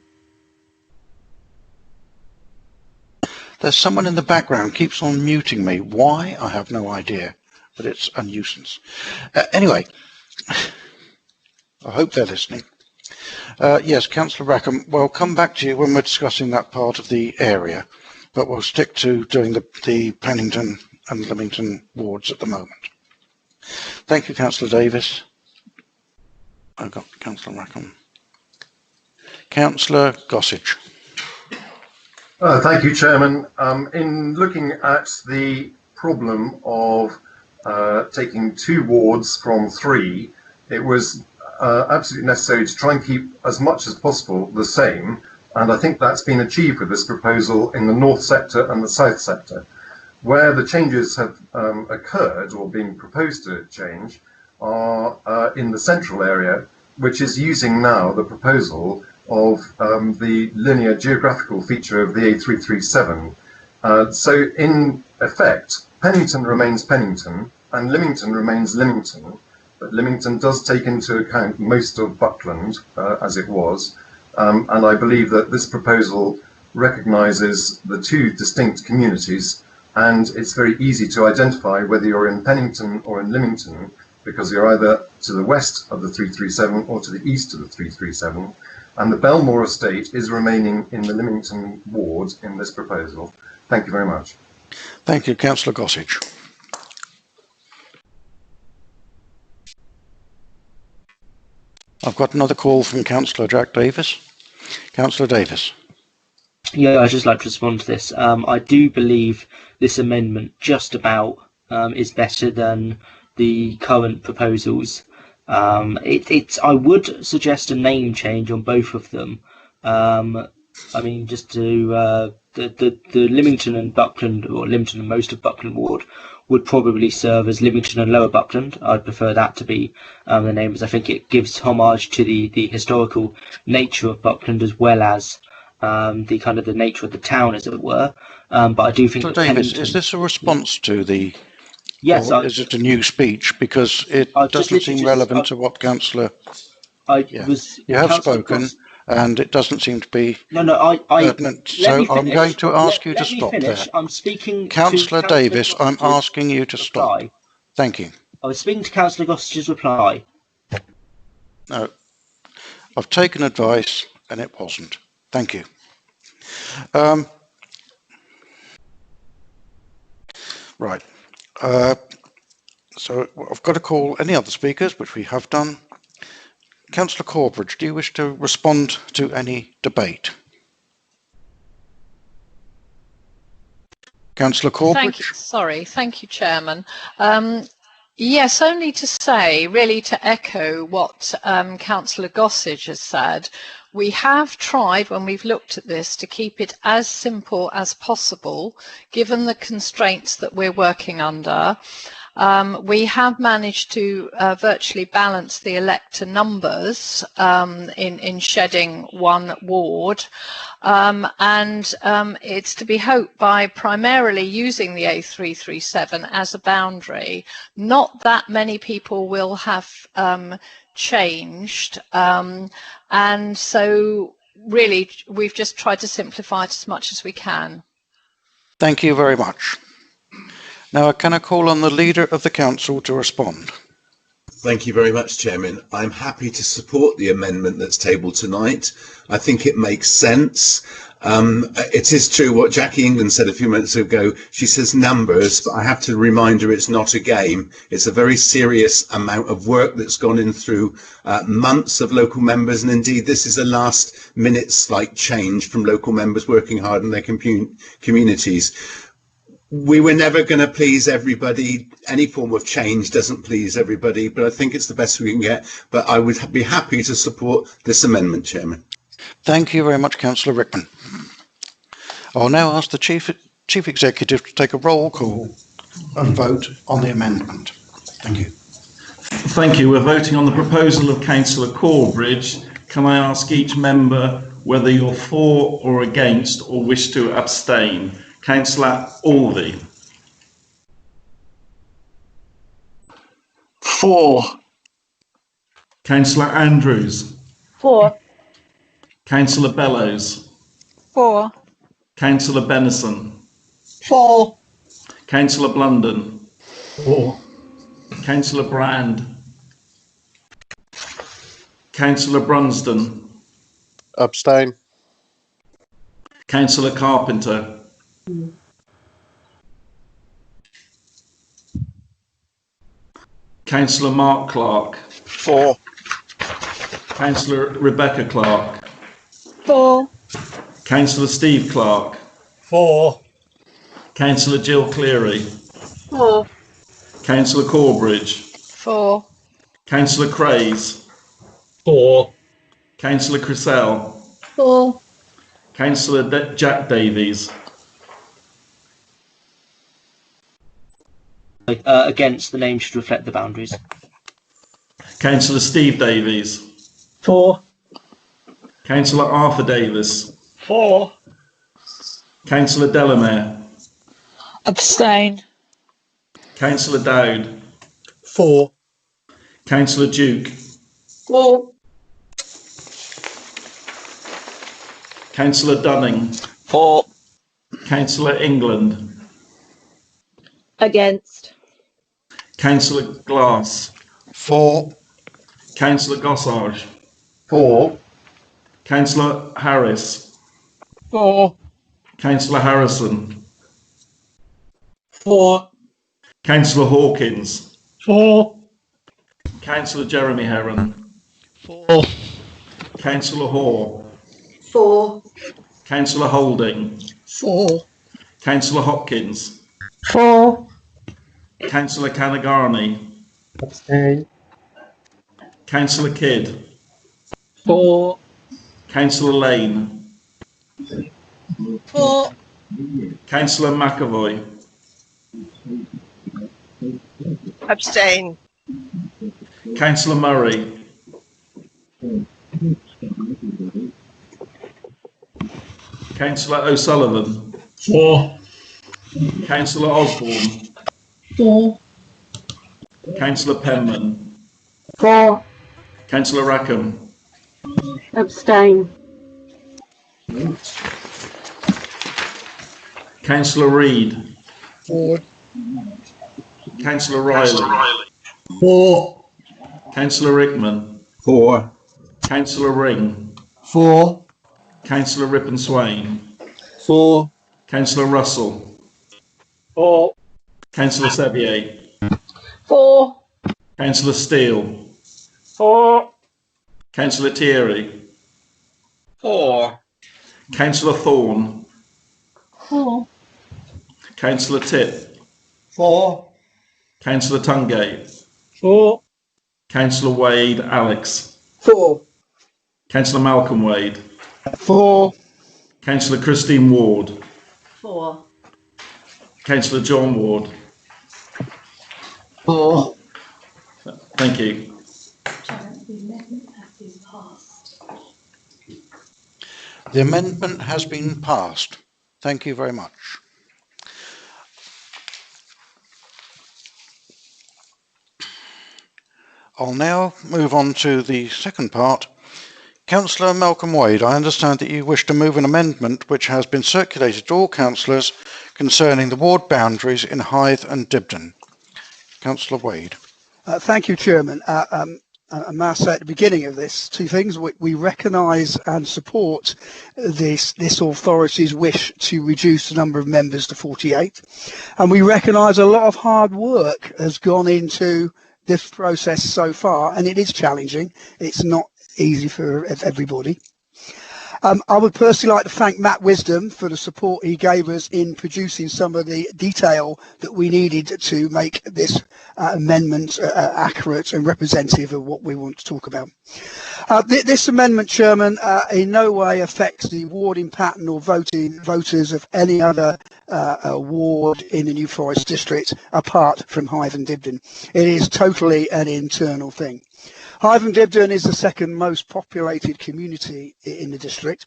There's someone in the background keeps on muting me. Why? I have no idea, but it's a nuisance. Anyway, I hope they're listening. Yes, Councillor Rackham, we'll come back to you when we're discussing that part of the area, but we'll stick to doing the Pennington and Lymington wards at the moment. Thank you, Councillor Davis. I've got Councillor Rackham. Councillor Gossage. Thank you, Chairman. In looking at the problem of taking 2 wards from 3, it was absolutely necessary to try and keep as much as possible the same, and I think that's been achieved with this proposal in the north sector and the south sector. Where the changes have occurred or been proposed to change are in the central area, which is using now the proposal of the linear geographical feature of the A337. So in effect, Pennington remains Pennington and Lymington remains Lymington, but Lymington does take into account most of Buckland as it was, and I believe that this proposal recognises the 2 distinct communities, and it's very easy to identify whether you're in Pennington or in Lymington, because you're either to the west of the 337 or to the east of the 337, and the Belmore estate is remaining in the Lymington ward in this proposal. Thank you very much. Thank you, Councillor Gossage. I've got another call from Councillor Jack Davis. Councillor Davis. Yeah, I'd just like to respond to this. I do believe this amendment just about is better than the current proposals. I would suggest a name change on both of them. I mean, just to the Lymington and Buckland, or Lymington and most of Buckland ward, would probably serve as Lymington and Lower Buckland. I'd prefer that to be the name, as I think it gives homage to the historical nature of Buckland, as well as the kind of the nature of the town, as it were. But I do think So, Davis, is this a response to the... Yes. Or is it a new speech? Because it doesn't seem relevant to what Councillor... You have spoken, and it doesn't seem to be pertinent. So I'm going to ask you to stop there. I'm speaking Councillor Davis, I'm asking you to stop. Thank you. I was speaking to Councillor Gossage's reply. No. I've taken advice, and it wasn't. Thank you. Right. So I've got to call any other speakers, which we have done. Councillor Corbridge, do you wish to respond to any debate? Councillor Corbridge? Thank you, Chairman. Yes, only to say, really to echo what Councillor Gossage has said, we have tried, when we've looked at this, to keep it as simple as possible, given the constraints that we're working under. We have managed to virtually balance the elector numbers in shedding 1 ward, and it's to be hoped by primarily using the A337 as a boundary, not that many people will have changed, and so really we've just tried to simplify it as much as we can. Thank you very much. Now, can I call on the Leader of the Council to respond? Thank you very much, Chairman. I'm happy to support the amendment that's tabled tonight. I think it makes sense. It is true what Jackie England said a few minutes ago. She says numbers, but I have to remind her it's not a game. It's a very serious amount of work that's gone in through months of local members, and indeed this is a last minute slight change from local members working hard in their communities. We were never going to please everybody. Any form of change doesn't please everybody, but I think it's the best we can get. But I would be happy to support this amendment, Chairman. Thank you very much, Councillor Rickman. I'll now ask the Chief Executive to take a roll call and vote on the amendment. Thank you. Thank you. We're voting on the proposal of Councillor Corbridge. Can I ask each member whether you're for or against or wish to abstain? Councillor Alvey. For. Councillor Andrews. For. Councillor Bellows. For. Councillor Benison. For. Councillor Blunden. For. Councillor Brand. Councillor Brunsden. Abstain. Councillor Carpenter. Councillor Mark Clark. For. Councillor Rebecca Clark. 4. Councillor Steve Clark. 4. Councillor Jill Cleary. 4. Councillor Corbridge. 4. Councillor Craze. 4. Councillor Crisell. 4. Councillor Jack Davies. Against, the name should reflect the boundaries. Councillor Steve Davies. 4. Councillor Arthur Davis. 4. Councillor Delamere. Abstain. Councillor Dowd. 4. Councillor Duke. 4. Councillor Dunning. 4. Councillor England. Against. Councillor Glass. 4. Councillor Gossage. 4. Councillor Harris. 4. Councillor Harrison. 4. Councillor Hawkins. 4. Councillor Jeremy Heron. 4. Councillor Hoare. 4. Councillor Holding. 4. Councillor Hopkins. 4. Councillor Canagarney. Abstain. Councillor Kidd. 4. Councillor Lane. 4. Councillor McAvoy. Abstain. Councillor Murray. Councillor O'Sullivan. 4. Councillor Osborne. 4. Councillor Penman. 4. Councillor Rackham. Abstain. Councillor Reid. 4. Councillor Riley. 4. Councillor Rickman. 4. Councillor Ring. 4. Councillor Rippon Swain. 4. Councillor Russell. 4. Councillor Sevier. 4. Councillor Steele. 4. Councillor Thierry. 4. Councillor Thorne. 4. Councillor Tipp. 4. Councillor Tungate. 4. Councillor Wade Alex. 4. Councillor Malcolm Wade. 4. Councillor Christine Ward. 4. Councillor John Ward. 4. Thank you. The amendment has been passed. Thank you very much. I'll now move on to the second part. Councillor Malcolm Wade, I understand that you wish to move an amendment which has been circulated to all councillors concerning the ward boundaries in Hythe and Dibden. Councillor Wade. Thank you, Chairman. I must say at the beginning of this, two things. We recognise and support this authority's wish to reduce the number of members to 48. And we recognise a lot of hard work has gone into this process so far, and it is challenging. It's not easy for everybody. I would personally like to thank Matt Wisdom for the support he gave us in producing some of the detail that we needed to make this amendment accurate and representative of what we want to talk about. This amendment, Chairman, in no way affects the warding pattern or voters of any other ward in the New Forest district apart from Hythe and Dibden. It is totally an internal thing. Hythe and Dibden is the second most populated community in the district,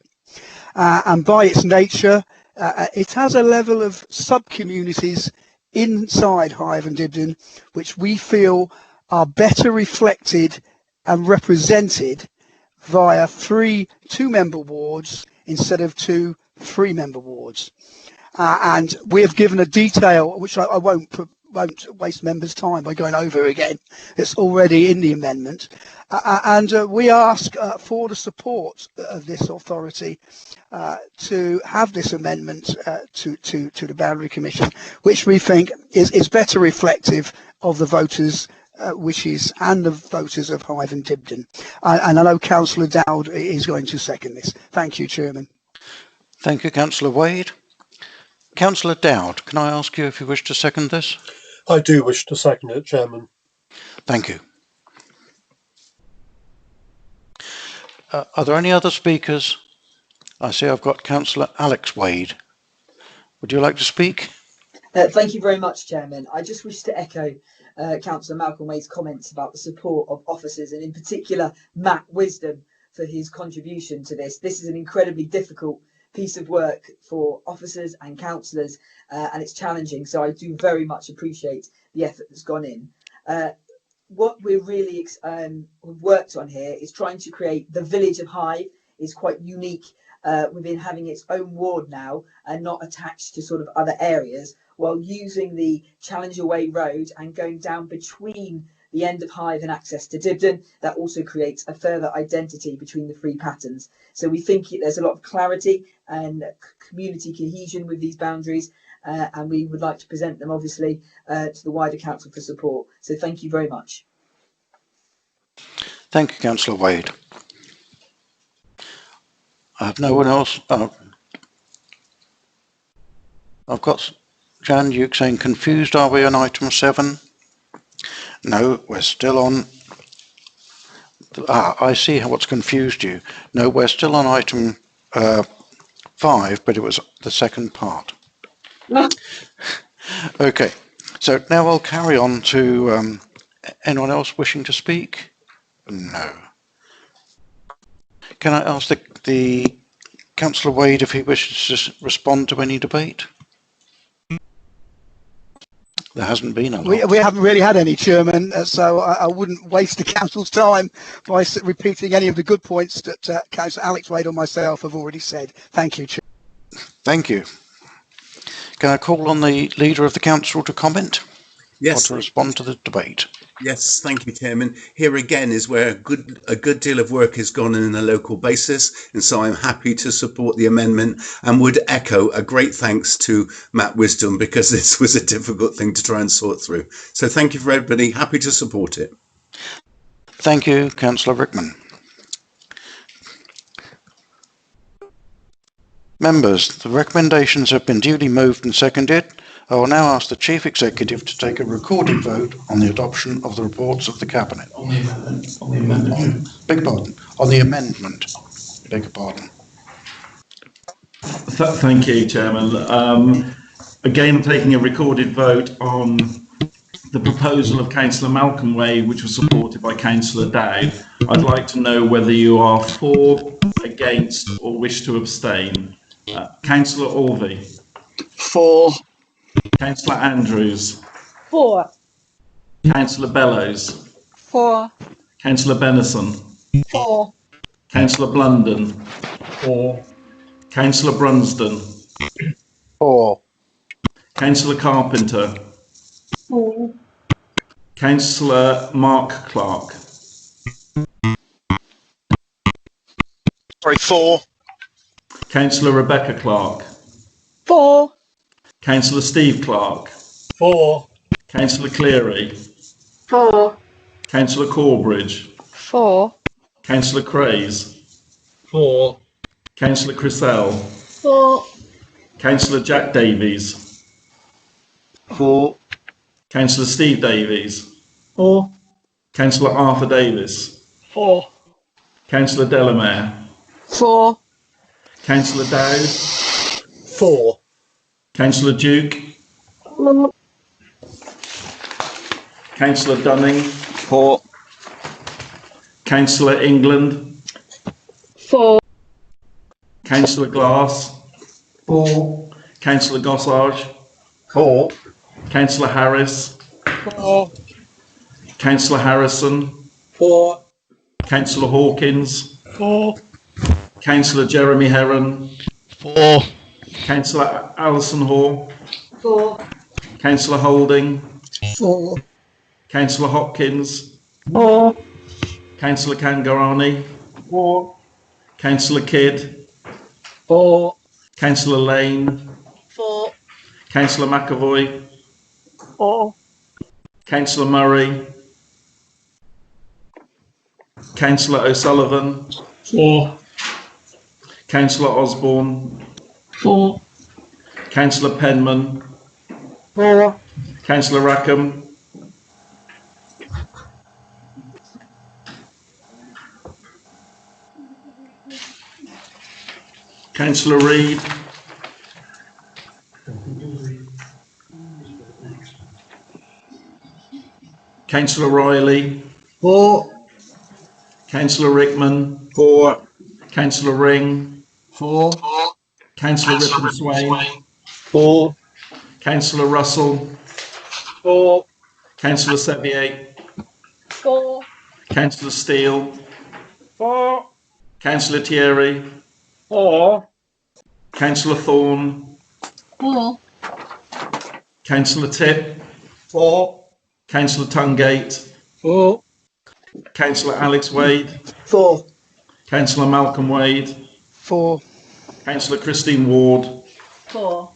and by its nature, it has a level of sub-communities inside Hythe and Dibden, which we feel are better reflected and represented via 3 two-member wards instead of 2 3-member wards. And we have given a detail, which I won't waste members' time by going over again. It's already in the amendment. And we ask for the support of this authority to have this amendment to the Boundary Commission, which we think is better reflective of the voters wishes and the voters of Hythe and Dibden. And I know Councillor Dowd is going to second this. Thank you, Chairman. Thank you, Councillor Wade. Councillor Dowd, can I ask you if you wish to second this? I do wish to second it, Chairman. Thank you. Are there any other speakers? I see I've got Councillor Alex Wade. Would you like to speak? Thank you very much, Chairman. I just wish to echo Councillor Malcolm Wade's comments about the support of officers, and in particular Matt Wisdom for his contribution to this. This is an incredibly difficult piece of work for officers and councillors, and it's challenging, so I do very much appreciate the effort that's gone in. What we're really worked on here is trying to create the village of Hythe. Is quite unique within having its own ward now and not attached to sort of other areas, while using the Challenger Way Road and going down between the end of Hythe and access to Dibden. That also creates a further identity between the three patterns. So we think there's a lot of clarity and community cohesion with these boundaries, and we would like to present them obviously to the wider council for support. So thank you very much. Thank you, Councillor Wade. I have no one else. I've got Jan Duke saying, confused are we on item 7? No, we're still on. I see what's confused you. No, we're still on item 5, but it was the second part. Okay, so now I'll carry on to anyone else wishing to speak? No. Can I ask the Councillor Wade if he wishes to respond to any debate? There hasn't been a lot. We haven't really had any, Chairman, so I wouldn't waste the council's time by repeating any of the good points that Councillor Alex Wade or myself have already said. Thank you, Chair. Thank you. Can I call on the Leader of the Council to comment? Yes. Or to respond to the debate? Yes, thank you, Chairman. Here again is where a good deal of work has gone in a local basis, and so I'm happy to support the amendment and would echo a great thanks to Matt Wisdom, because this was a difficult thing to try and sort through. So thank you for everybody. Happy to support it. Thank you, Councillor Rickman. Members, the recommendations have been duly moved and seconded. I will now ask the Chief Executive to take a recorded vote on the adoption of the reports of the Cabinet. On the amendment. Beg your pardon. On the amendment. Beg your pardon. Thank you, Chairman. Again, taking a recorded vote on the proposal of Councillor Malcolm Wade, which was supported by Councillor Dowd. I'd like to know whether you are for, against, or wish to abstain. Councillor Orvey. For. Councillor Andrews. For. Councillor Bellows. For. Councillor Benison. For. Councillor Blunden. For. Councillor Brunsden. For. Councillor Carpenter. For. Councillor Mark Clark. Sorry, for. Councillor Rebecca Clark. For. Councillor Steve Clark. For. Councillor Cleary. For. Councillor Corbridge. For. Councillor Craze. For. Councillor Crisell. For. Councillor Jack Davies. For. Councillor Steve Davies. For. Councillor Arthur Davis. For. Councillor Delamere. For. Councillor Dowd. For. Councillor Duke. For. Councillor Dunning. For. Councillor England. For. Councillor Glass. For. Councillor Gossage. For. Councillor Harris. For. Councillor Harrison. For. Councillor Hawkins. For. Councillor Jeremy Heron. For. Councillor Alison Hall. For. Councillor Holding. For. Councillor Hopkins. For. Councillor Kangarani. For. Councillor Kidd. For. Councillor Lane. For. Councillor McAvoy. For. Councillor Murray. Councillor O'Sullivan. 4. Councillor Osborne. 4. Councillor Penman. 4. Councillor Rackham. Councillor Reid. Councillor Riley. 4. Councillor Rickman. 4. Councillor Ring. 4. Councillor Rippon Swain. 4. Councillor Russell. 4. Councillor Sevier. 4. Councillor Steele. 4. Councillor Thierry. 4. Councillor Thorne. 4. Councillor Tipp. 4. Councillor Tungate. 4. Councillor Alex Wade. 4. Councillor Malcolm Wade. 4. Councillor Christine Ward. 4.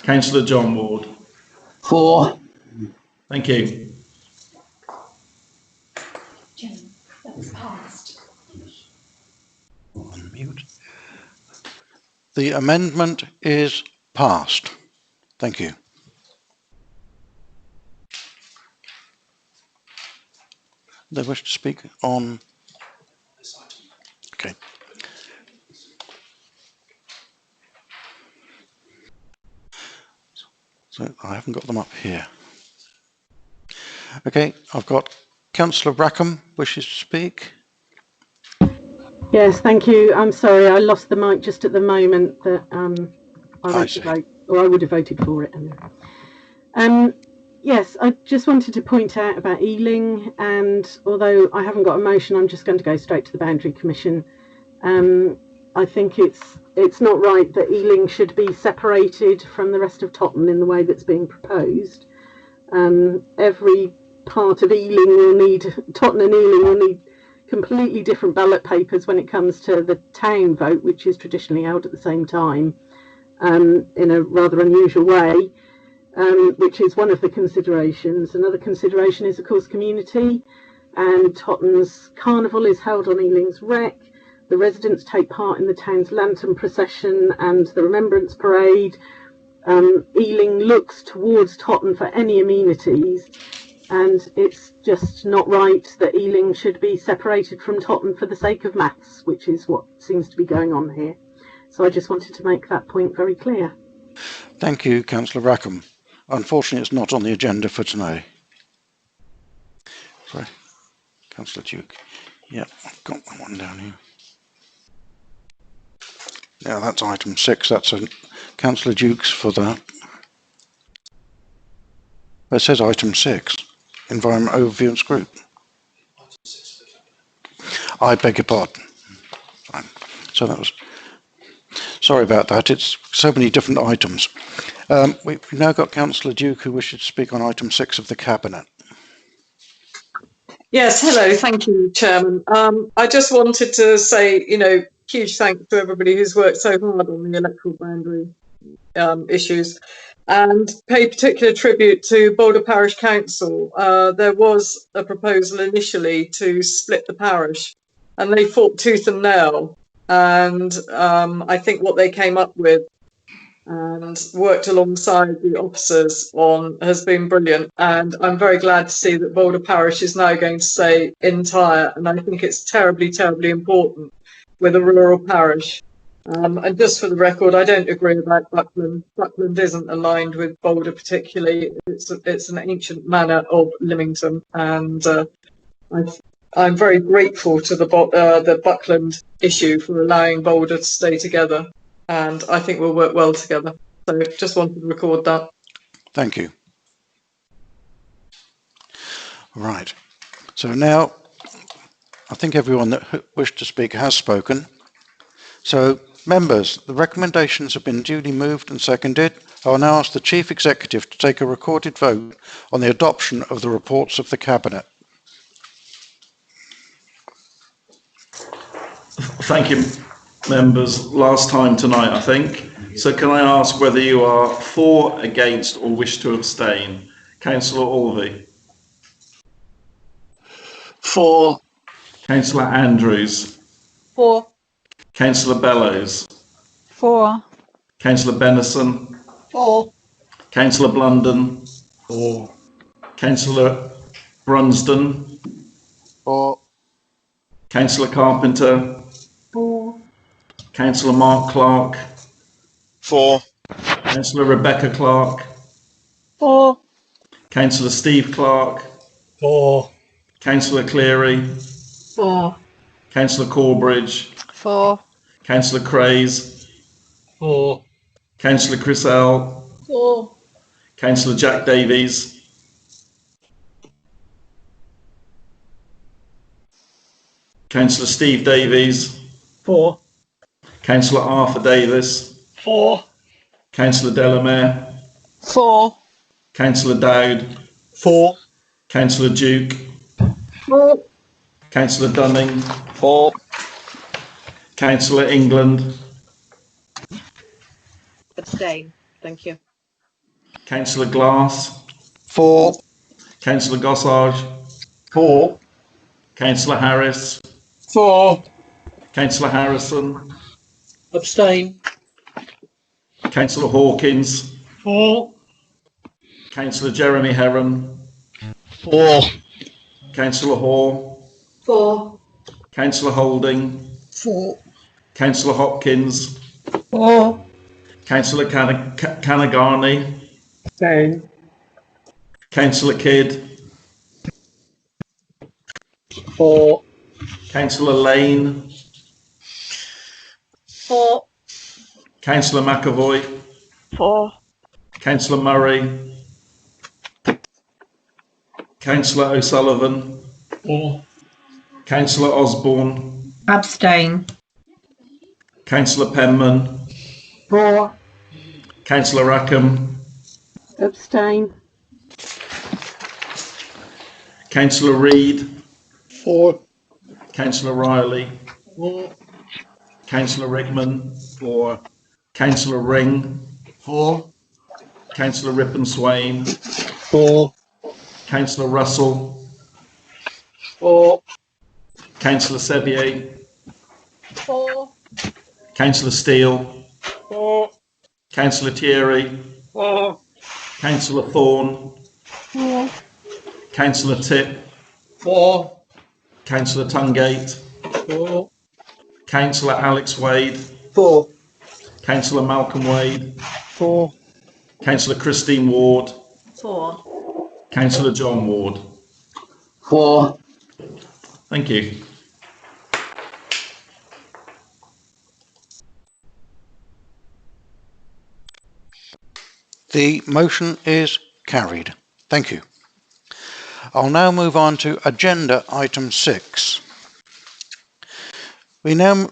Councillor John Ward. 4. Thank you. That was passed. Unmute. The amendment is passed. Thank you. They wish to speak on. Okay. So I haven't got them up here. Okay, I've got Councillor Rackham wishes to speak. Yes, thank you. I'm sorry, I lost the mic just at the moment that I went to vote, or I would have voted for it. Yes, I just wanted to point out about Ealing, and although I haven't got a motion, I'm just going to go straight to the Boundary Commission. I think it's not right that Ealing should be separated from the rest of Totton in the way that's being proposed. Every part of Ealing will need, Totton and Ealing will need completely different ballot papers when it comes to the town vote, which is traditionally held at the same time, in a rather unusual way, which is one of the considerations. Another consideration is, of course, community, and Totton's carnival is held on Ealing's Wreck. The residents take part in the town's lantern procession and the remembrance parade. Ealing looks towards Totton for any amenities, and it's just not right that Ealing should be separated from Totton for the sake of maths, which is what seems to be going on here. So I just wanted to make that point very clear. Thank you, Councillor Rackham. Unfortunately, it's not on the agenda for today. Sorry, Councillor Duke. Yeah, I've got that one down here. Yeah, that's item 6. That's a Councillor Dukes for that. It says item 6, Environment Overview and Scrutiny. I beg your pardon. Fine. So that was. Sorry about that. It's so many different items. We've now got Councillor Duke who wishes to speak on item 6 of the Cabinet. Yes, hello. Thank you, Chairman. I just wanted to say, huge thanks to everybody who's worked so hard on the electoral boundary issues, and pay particular tribute to Boulder Parish Council. There was a proposal initially to split the parish, and they fought tooth and nail. And I think what they came up with and worked alongside the officers on has been brilliant. And I'm very glad to see that Boulder Parish is now going to stay entire. And I think it's terribly, terribly important with a rural parish. And just for the record, I don't agree about Buckland. Buckland isn't aligned with Boulder particularly. It's an ancient manor of Lymington, and I'm very grateful to the Buckland issue for allowing Boulder to stay together, and I think we'll work well together. So just wanted to record that. Thank you. Right. So now I think everyone that wished to speak has spoken. So members, the recommendations have been duly moved and seconded. I will now ask the Chief Executive to take a recorded vote on the adoption of the reports of the Cabinet. Thank you, members. Last time tonight, I think. So can I ask whether you are for, against, or wish to abstain? Councillor Alvey. For. Councillor Andrews. 4. Councillor Bellows. 4. Councillor Benison. 4. Councillor Blunden. 4. Councillor Brunsden. 4. Councillor Carpenter. 4. Councillor Mark Clark. 4. Councillor Rebecca Clark. 4. Councillor Steve Clark. 4. Councillor Cleary. 4. Councillor Corbridge. 4. Councillor Craze. 4. Councillor Chrisell. 4. Councillor Jack Davies. Councillor Steve Davies. 4. Councillor Arthur Davis. 4. Councillor Delamere. 4. Councillor Dowd. 4. Councillor Duke. 4. Councillor Dunning. 4. Councillor England. Abstain. Thank you. Councillor Glass. 4. Councillor Gossage. 4. Councillor Harris. 4. Councillor Harrison. Abstain. Councillor Hawkins. 4. Councillor Jeremy Heron. 4. Councillor Hoare. 4. Councillor Holding. 4. Councillor Hopkins. 4. Councillor Kanagani. Abstain. Councillor Kidd. 4. Councillor Lane. 4. Councillor McAvoy. 4. Councillor Murray. Councillor O'Sullivan. 4. Councillor Osborne. Abstain. Councillor Penman. 4. Councillor Rackham. Abstain. Councillor Reid. 4. Councillor Riley. 4. Councillor Rickman. 4. Councillor Ring. 4. Councillor Rippon Swain. 4. Councillor Russell. 4. Councillor Sevier. 4. Councillor Steele. 4. Councillor Thierry. 4. Councillor Thorne. 4. Councillor Tipp. 4. Councillor Tungate. 4. Councillor Alex Wade. 4. Councillor Malcolm Wade. 4. Councillor Christine Ward. 4. Councillor John Ward. 4. Thank you. The motion is carried. Thank you. I'll now move on to agenda item 6. We now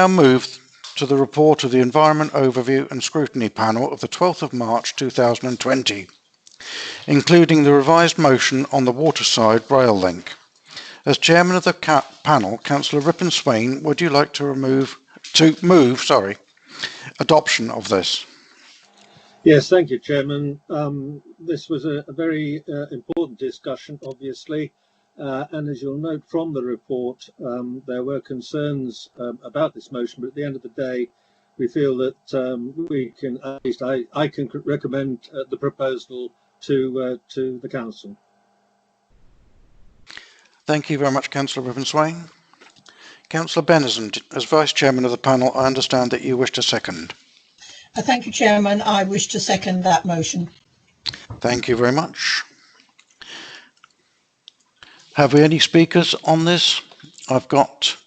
move to the report of the Environment Overview and Scrutiny Panel of the 12th of March 2020, including the revised motion on the waterside rail link. As chairman of the panel, Councillor Rippon Swain, would you like to move adoption of this? Yes, thank you, Chairman. This was a very important discussion, obviously, and as you'll note from the report, there were concerns about this motion, but at the end of the day, we feel that we can, at least I can recommend the proposal to the Council. Thank you very much, Councillor Rippon Swain. Councillor Benison, as Vice Chairman of the panel, I understand that you wish to second. Thank you, Chairman. I wish to second that motion. Thank you very much. Have we any speakers on this? I've got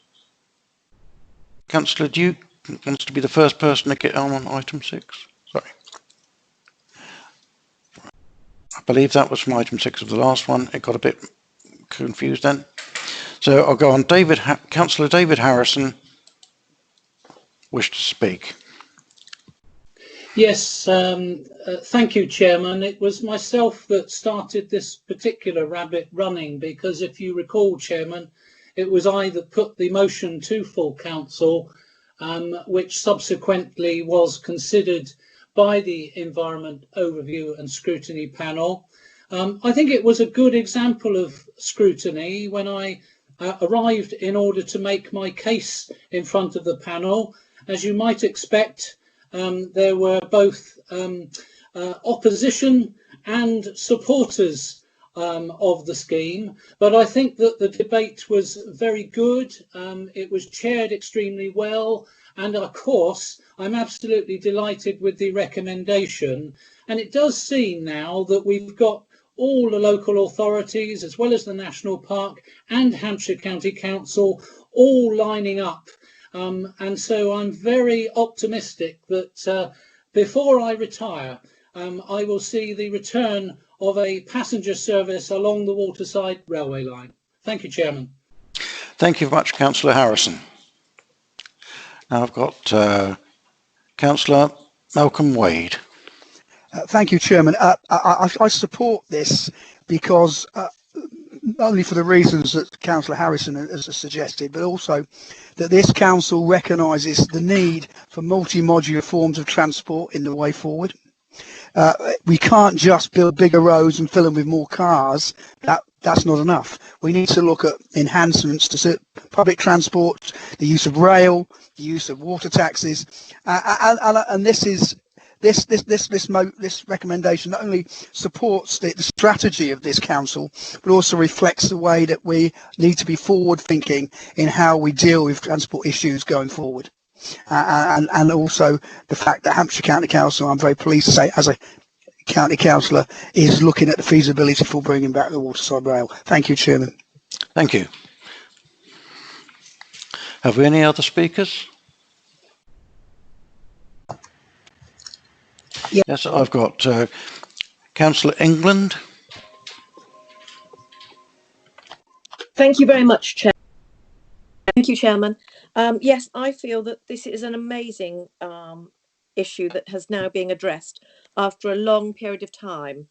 Councillor Duke wants to be the first person to get on item 6. Sorry. I believe that was from item 6 of the last one. It got a bit confused then. So I'll go on. Councillor David Harrison wished to speak. Yes, thank you, Chairman. It was myself that started this particular rabbit running because if you recall, Chairman, it was I that put the motion to full council, which subsequently was considered by the Environment Overview and Scrutiny Panel. I think it was a good example of scrutiny when I arrived in order to make my case in front of the panel. As you might expect, there were both opposition and supporters of the scheme, but I think that the debate was very good. It was chaired extremely well, and of course I'm absolutely delighted with the recommendation. And it does seem now that we've got all the local authorities, as well as the National Park and Hampshire County Council, all lining up. And so I'm very optimistic that before I retire, I will see the return of a passenger service along the Waterside Railway line. Thank you, Chairman. Thank you very much, Councillor Harrison. Now I've got Councillor Malcolm Wade. Thank you, Chairman. I support this because not only for the reasons that Councillor Harrison has suggested, but also that this council recognises the need for multi-modular forms of transport in the way forward. We can't just build bigger roads and fill them with more cars. That's not enough. We need to look at enhancements to public transport, the use of rail, the use of water taxis, and this recommendation not only supports the strategy of this council, but also reflects the way that we need to be forward thinking in how we deal with transport issues going forward. And also the fact that Hampshire County Council, I'm very pleased to say, as a county councillor, is looking at the feasibility for bringing back the Waterside Rail. Thank you, Chairman. Thank you. Have we any other speakers? Yes, I've got Councillor England. Thank you very much, Chair. Thank you, Chairman. Yes, I feel that this is an amazing issue that has now been addressed after a long period of time,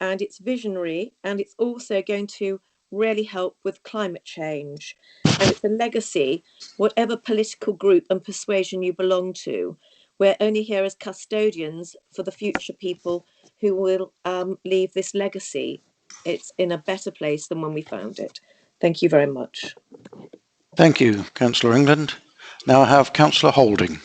and it's visionary, and it's also going to really help with climate change, and it's a legacy, whatever political group and persuasion you belong to. We're only here as custodians for the future people who will leave this legacy. It's in a better place than when we found it. Thank you very much. Thank you, Councillor England. Now I have Councillor Holding.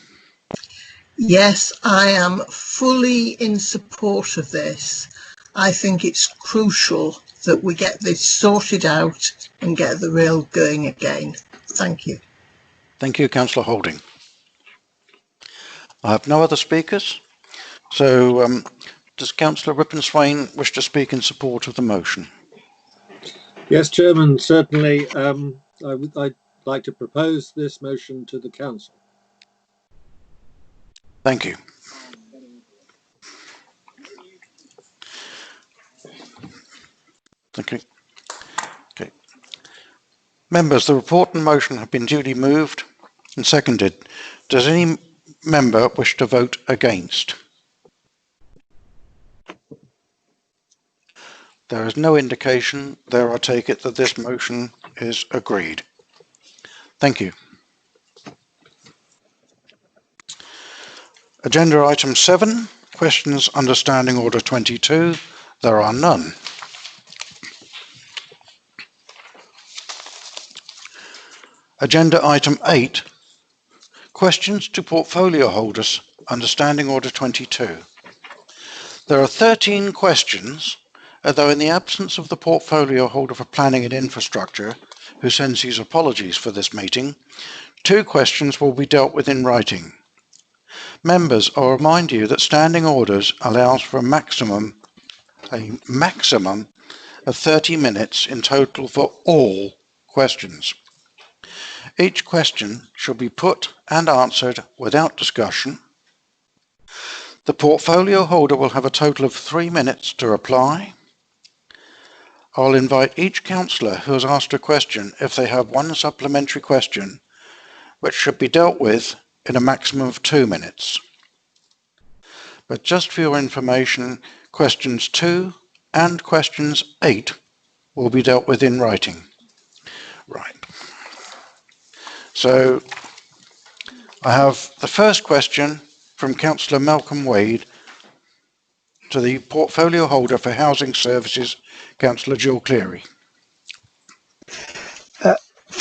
Yes, I am fully in support of this. I think it's crucial that we get this sorted out and get the rail going again. Thank you. Thank you, Councillor Holding. I have no other speakers. So does Councillor Rippon-Swain wish to speak in support of the motion? Yes, Chairman, certainly. I'd like to propose this motion to the Council. Thank you. Thank you. Okay. Members, the report and motion have been duly moved and seconded. Does any member wish to vote against? There is no indication. There I take it that this motion is agreed. Thank you. Agenda item 7, questions under Standing Order 22. There are none. Agenda item 8, questions to portfolio holders under Standing Order 22. There are 13 questions, although in the absence of the portfolio holder for planning and infrastructure, who sends his apologies for this meeting, 2 questions will be dealt with in writing. Members, I'll remind you that standing orders allows for a maximum of 30 minutes in total for all questions. Each question shall be put and answered without discussion. The portfolio holder will have a total of 3 minutes to reply. I'll invite each councillor who has asked a question if they have one supplementary question, which should be dealt with in a maximum of 2 minutes. But just for your information, questions 2 and questions 8 will be dealt with in writing. Right. So I have the first question from Councillor Malcolm Wade to the portfolio holder for Housing Services, Councillor Jill Cleary.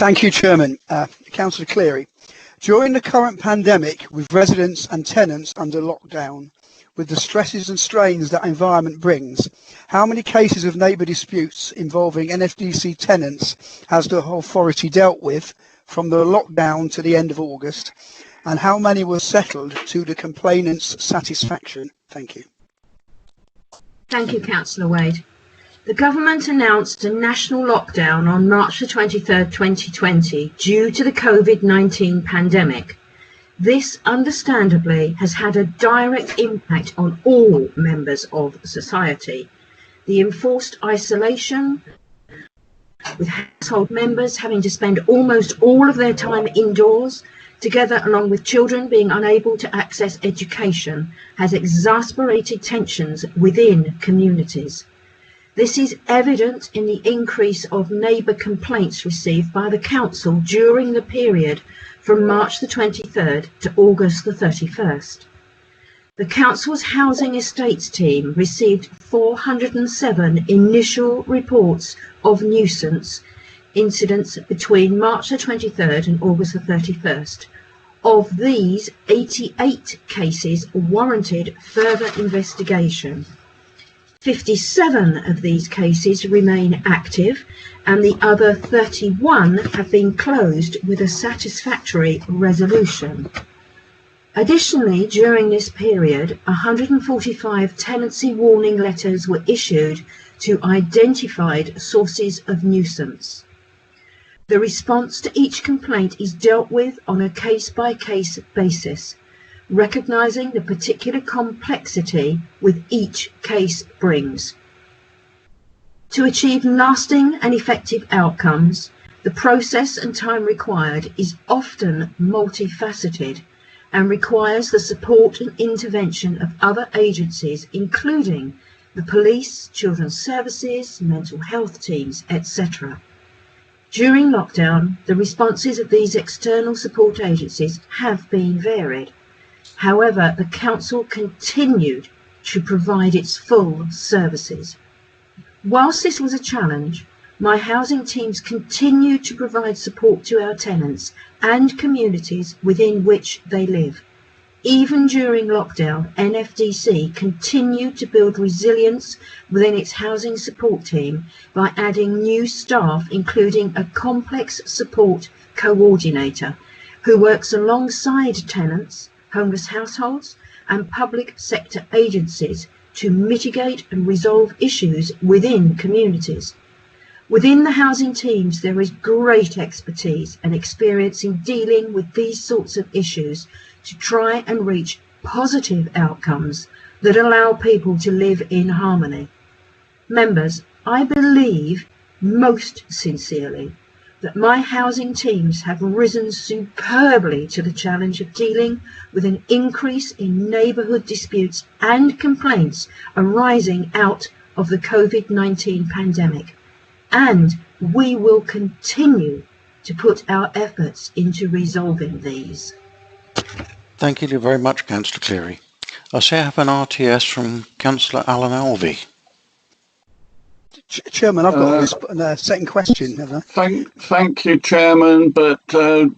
Thank you, Chairman. Councillor Cleary. During the current pandemic, with residents and tenants under lockdown, with the stresses and strains that environment brings, how many cases of neighbour disputes involving NFDC tenants has the authority dealt with from the lockdown to the end of August, and how many were settled to the complainant's satisfaction? Thank you. Thank you, Councillor Wade. The government announced a national lockdown on March the 23rd, 2020 due to the COVID-19 pandemic. This, understandably, has had a direct impact on all members of society. The enforced isolation, with household members having to spend almost all of their time indoors, together along with children being unable to access education, has exacerbated tensions within communities. This is evident in the increase of neighbour complaints received by the Council during the period from March the 23rd to August the 31st. The Council's Housing Estates team received 407 initial reports of nuisance incidents between March the 23rd and August the 31st. Of these, 88 cases warranted further investigation. 57 of these cases remain active, and the other 31 have been closed with a satisfactory resolution. Additionally, during this period, 145 tenancy warning letters were issued to identified sources of nuisance. The response to each complaint is dealt with on a case-by-case basis, recognising the particular complexity with each case brings. To achieve lasting and effective outcomes, the process and time required is often multifaceted and requires the support and intervention of other agencies, including the police, children's services, mental health teams, etc. During lockdown, the responses of these external support agencies have been varied. However, the Council continued to provide its full services. Whilst this was a challenge, my housing teams continued to provide support to our tenants and communities within which they live. Even during lockdown, NFDC continued to build resilience within its housing support team by adding new staff, including a complex support coordinator who works alongside tenants, homeless households and public sector agencies to mitigate and resolve issues within communities. Within the housing teams, there is great expertise and experience in dealing with these sorts of issues to try and reach positive outcomes that allow people to live in harmony. Members, I believe most sincerely that my housing teams have risen superbly to the challenge of dealing with an increase in neighbourhood disputes and complaints arising out of the COVID-19 pandemic. And we will continue to put our efforts into resolving these. Thank you very much, Councillor Cleary. I see I have an RTS from Councillor Alan Alvey. Chairman, I've got a second question, have I? Thank you, Chairman, but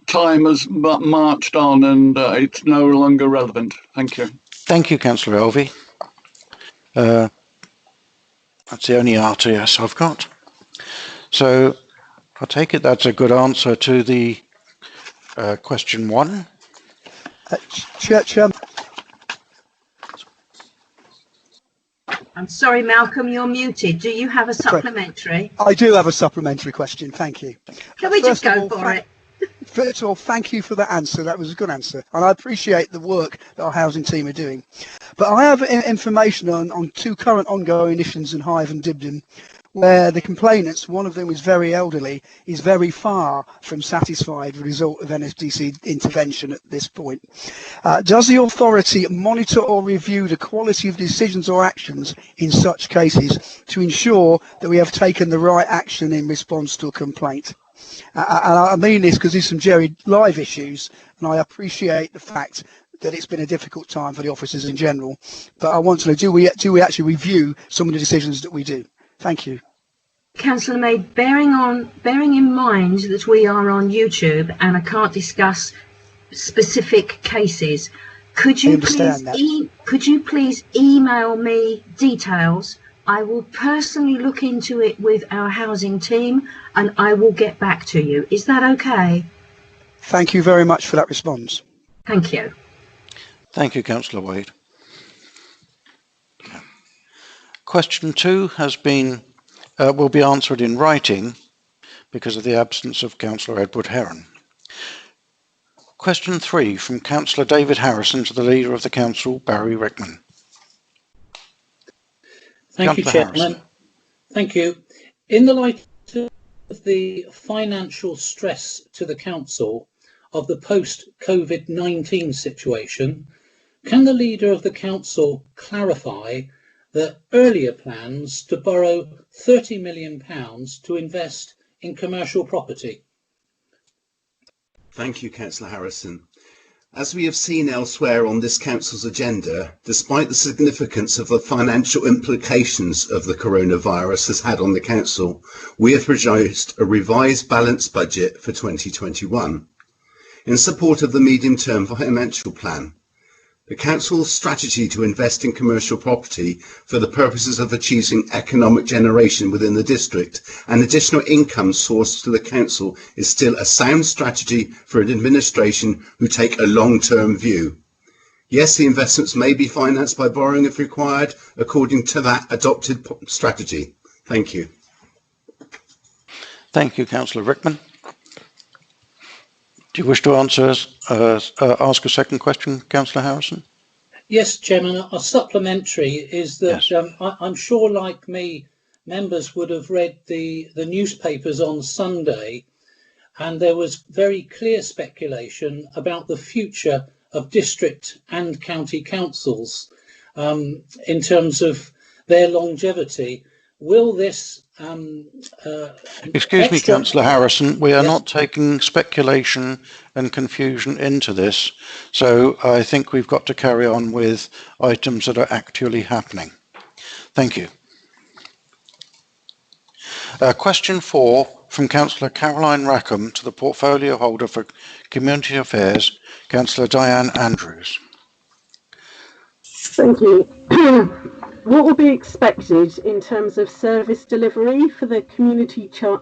time has marched on and it's no longer relevant. Thank you. Thank you, Councillor Alvey. That's the only RTS I've got. So I take it that's a good answer to the question one. Chairman. I'm sorry, Malcolm, you're muted. Do you have a supplementary? I do have a supplementary question. Thank you. Can we just go for it? First of all, thank you for that answer. That was a good answer. And I appreciate the work that our housing team are doing. But I have information on two current ongoing issues in Hythe and Dibden, where the complainants, one of them is very elderly, is very far from satisfied with the result of NFDC intervention at this point. Does the authority monitor or review the quality of decisions or actions in such cases to ensure that we have taken the right action in response to a complaint? And I mean this because there's some Jerry live issues, and I appreciate the fact that it's been a difficult time for the officers in general. But I want to know, do we actually review some of the decisions that we do? Thank you. Councillor May, bearing in mind that we are on YouTube and I can't discuss specific cases, could you please email me details? I will personally look into it with our housing team and I will get back to you. Is that okay? Thank you very much for that response. Thank you. Thank you, Councillor Wade. Question 2 has been will be answered in writing because of the absence of Councillor Edward Heron. Question 3 from Councillor David Harrison to the Leader of the Council, Barry Rickman. Thank you, Chairman. Thank you. In the light of the financial stress to the Council of the post-COVID-19 situation, can the Leader of the Council clarify the earlier plans to borrow £30 million to invest in commercial property? Thank you, Councillor Harrison. As we have seen elsewhere on this Council's agenda, despite the significance of the financial implications of the coronavirus has had on the Council, we have produced a revised balanced budget for 2021 in support of the medium-term financial plan. The Council's strategy to invest in commercial property for the purposes of achieving economic generation within the district and additional income sourced to the Council is still a sound strategy for an administration who take a long-term view. Yes, the investments may be financed by borrowing if required, according to that adopted strategy. Thank you. Thank you, Councillor Rickman. Do you wish to ask a second question, Councillor Harrison? Yes, Chairman. A supplementary is that yes. I'm sure, like me, members would have read the newspapers on Sunday, and there was very clear speculation about the future of district and county councils in terms of their longevity. Will this excuse me, Councillor Harrison, we are not taking speculation and confusion into this, so I think we've got to carry on with items that are actually happening. Thank you. Question 4 from Councillor Caroline Rackham to the portfolio holder for Community Affairs, Councillor Diane Andrews. Thank you. What will be expected in terms of service delivery for the community for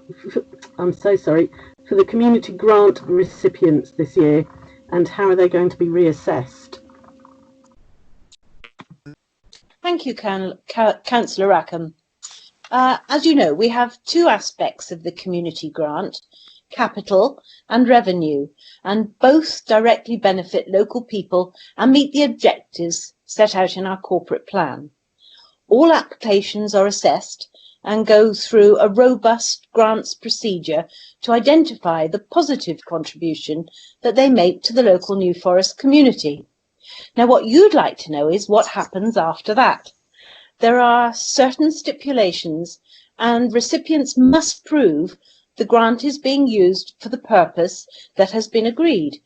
the community grant recipients this year, and how are they going to be reassessed? Thank you, Councillor Rackham. As you know, we have two aspects of the community grant, capital and revenue, and both directly benefit local people and meet the objectives set out in our corporate plan. All applications are assessed and go through a robust grants procedure to identify the positive contribution that they make to the local New Forest community. Now, what you'd like to know is what happens after that. There are certain stipulations, and recipients must prove the grant is being used for the purpose that has been agreed.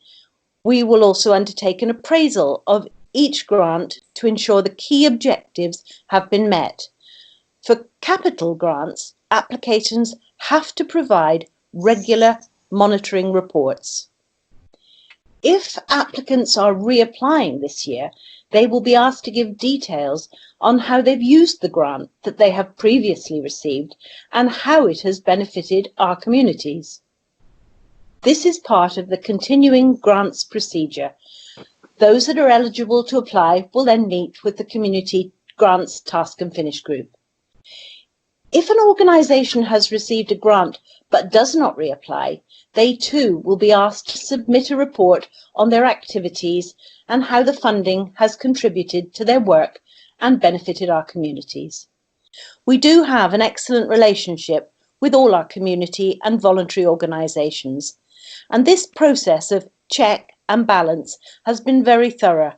We will also undertake an appraisal of each grant to ensure the key objectives have been met. For capital grants, applications have to provide regular monitoring reports. If applicants are reapplying this year, they will be asked to give details on how they've used the grant that they have previously received and how it has benefited our communities. This is part of the continuing grants procedure. Those that are eligible to apply will then meet with the Community Grants Task and Finish Group. If an organisation has received a grant but does not reapply, they too will be asked to submit a report on their activities and how the funding has contributed to their work and benefited our communities. We do have an excellent relationship with all our community and voluntary organisations, and this process of check and balance has been very thorough.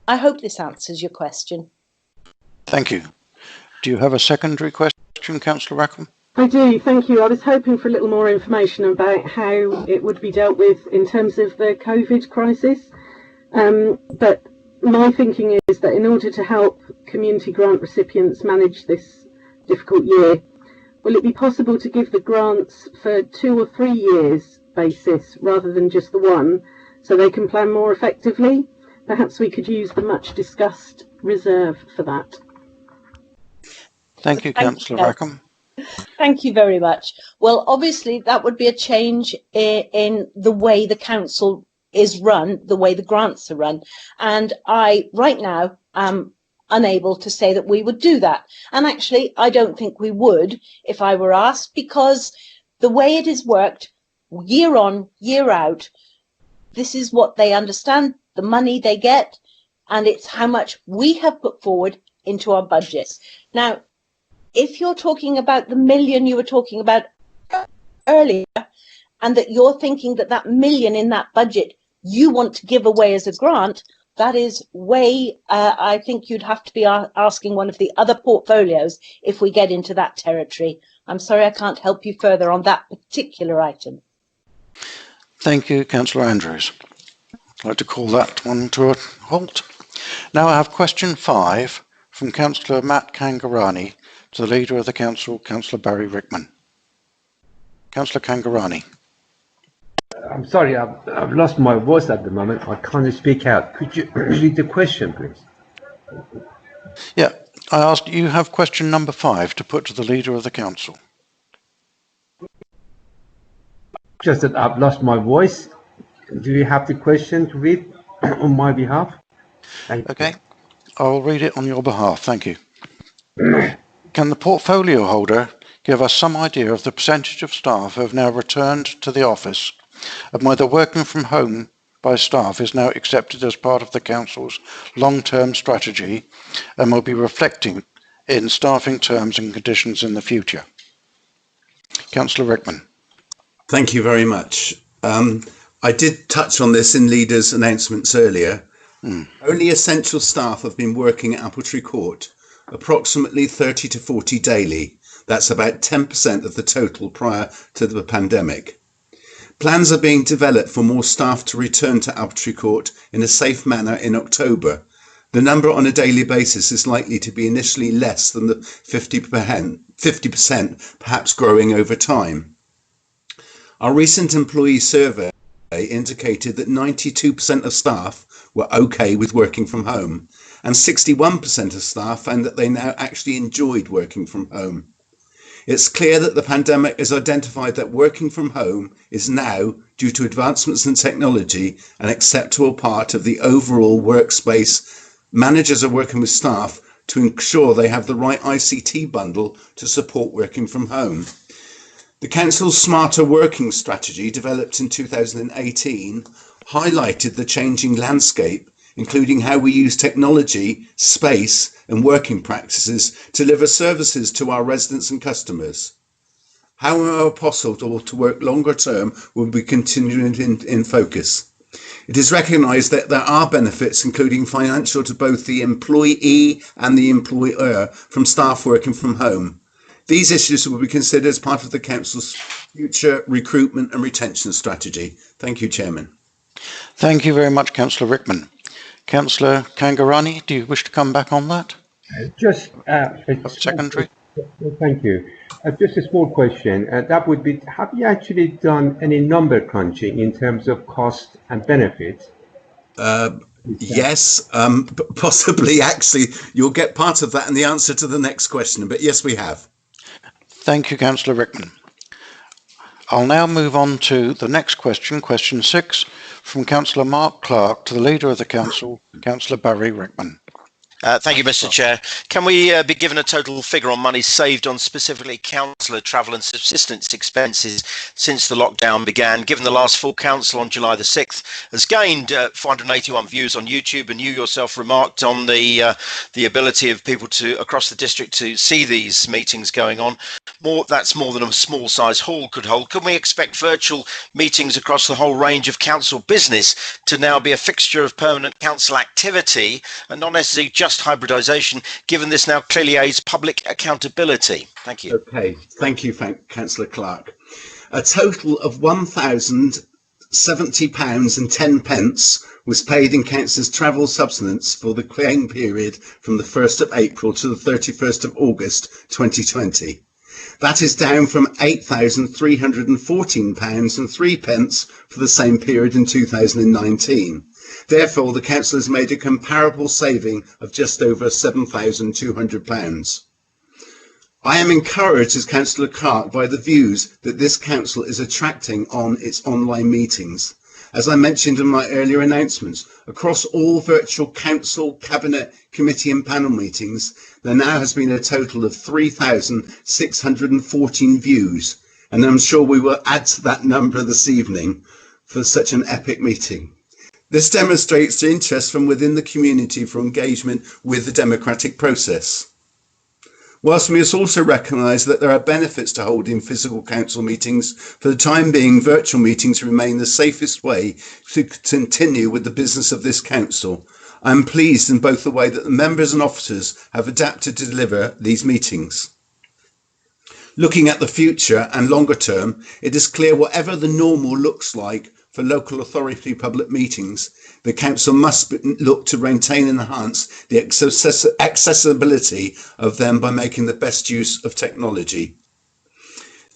I hope this answers your question. Thank you. Do you have a secondary question, Councillor Rackham? I do, thank you. I was hoping for a little more information about how it would be dealt with in terms of the COVID crisis. But my thinking is that in order to help community grant recipients manage this difficult year, will it be possible to give the grants for 2 or 3 years basis rather than just the one, so they can plan more effectively? Perhaps we could use the much discussed reserve for that. Thank you, Councillor Rackham. Thank you very much. Well, obviously that would be a change in the way the council is run, the way the grants are run. And I, right now, am unable to say that we would do that. And actually, I don't think we would if I were asked, because the way it is worked, year on, year out, this is what they understand, the money they get, and it's how much we have put forward into our budgets. Now, if you're talking about the million you were talking about earlier, and that you're thinking that that million in that budget you want to give away as a grant, that is way, I think you'd have to be asking one of the other portfolios if we get into that territory. I'm sorry I can't help you further on that particular item. Thank you, Councillor Andrews. I'd like to call that one to a halt. Now I have question 5 from Councillor Matt Kangarani to the Leader of the Council, Councillor Barry Rickman. Councillor Kangarani. I'm sorry, I've lost my voice at the moment. I can't speak out. Could you read the question, please? Yeah, I asked you have question number 5 to put to the Leader of the Council. Just that I've lost my voice. Do you have the question to read on my behalf? Okay, I'll read it on your behalf. Thank you. Can the portfolio holder give us some idea of the percentage of staff who have now returned to the office and whether working from home by staff is now accepted as part of the Council's long-term strategy and will be reflecting in staffing terms and conditions in the future? Councillor Rickman. Thank you very much. I did touch on this in Leader's announcements earlier. Only essential staff have been working at Appletree Court, approximately 30 to 40 daily. That's about 10% of the total prior to the pandemic. Plans are being developed for more staff to return to Appletree Court in a safe manner in October. The number on a daily basis is likely to be initially less than the 50%, perhaps growing over time. Our recent employee survey indicated that 92% of staff were okay with working from home, and 61% of staff found that they now actually enjoyed working from home. It's clear that the pandemic has identified that working from home is now, due to advancements in technology, an acceptable part of the overall workspace. Managers are working with staff to ensure they have the right ICT bundle to support working from home. The Council's Smarter Working Strategy, developed in 2018, highlighted the changing landscape, including how we use technology, space and working practices to deliver services to our residents and customers. How possible to work longer term will be continuing in focus. It is recognised that there are benefits, including financial, to both the employee and the employer from staff working from home. These issues will be considered as part of the Council's future recruitment and retention strategy. Thank you, Chairman. Thank you very much, Councillor Rickman. Councillor Kangarani, do you wish to come back on that? Secondary. Thank you. Just a small question. That would be, have you actually done any number crunching in terms of cost and benefit? Yes, possibly. Actually, you'll get part of that in the answer to the next question. But yes, we have. Thank you, Councillor Rickman. I'll now move on to the next question, question 6, from Councillor Mark Clark to the Leader of the Council, Councillor Barry Rickman. Thank you, Mr. Chair. Can we be given a total figure on money saved on specifically councillor travel and subsistence expenses since the lockdown began, given the last full council on July the 6th has gained 481 views on YouTube, and you yourself remarked on the ability of people to across the district to see these meetings going on. That's more than a small size hall could hold. Can we expect virtual meetings across the whole range of council business to now be a fixture of permanent council activity and not necessarily just hybridisation, given this now clearly aids public accountability? Thank you. Okay, thank you, Councillor Clark. A total of £1,070.10 was paid in council's travel subsistence for the claim period from the 1st of April to the 31st of August 2020. That is down from £8,314.03 for the same period in 2019. Therefore, the council has made a comparable saving of just over £7,200. I am encouraged as Councillor Clark by the views that this council is attracting on its online meetings. As I mentioned in my earlier announcements, across all virtual council, cabinet, committee and panel meetings, there now has been a total of 3,614 views, and I'm sure we will add to that number this evening for such an epic meeting. This demonstrates the interest from within the community for engagement with the democratic process. Whilst we must also recognise that there are benefits to holding physical council meetings, for the time being virtual meetings remain the safest way to continue with the business of this council. I am pleased in both the way that the members and officers have adapted to deliver these meetings. Looking at the future and longer term, it is clear whatever the normal looks like for local authority public meetings, the council must look to maintain and enhance the accessibility of them by making the best use of technology.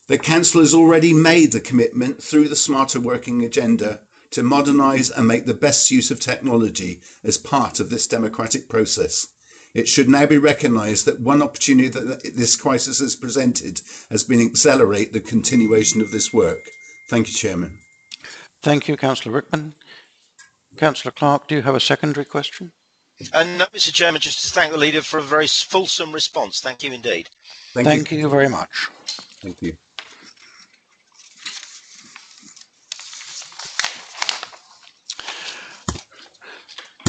The council has already made the commitment through the Smarter Working agenda to modernise and make the best use of technology as part of this democratic process. It should now be recognised that one opportunity that this crisis has presented has been to accelerate the continuation of this work. Thank you, Chairman. Thank you, Councillor Rickman. Councillor Clark, do you have a secondary question? No, Mr. Chairman, just to thank the leader for a very fulsome response. Thank you indeed. Thank you very much. Thank you.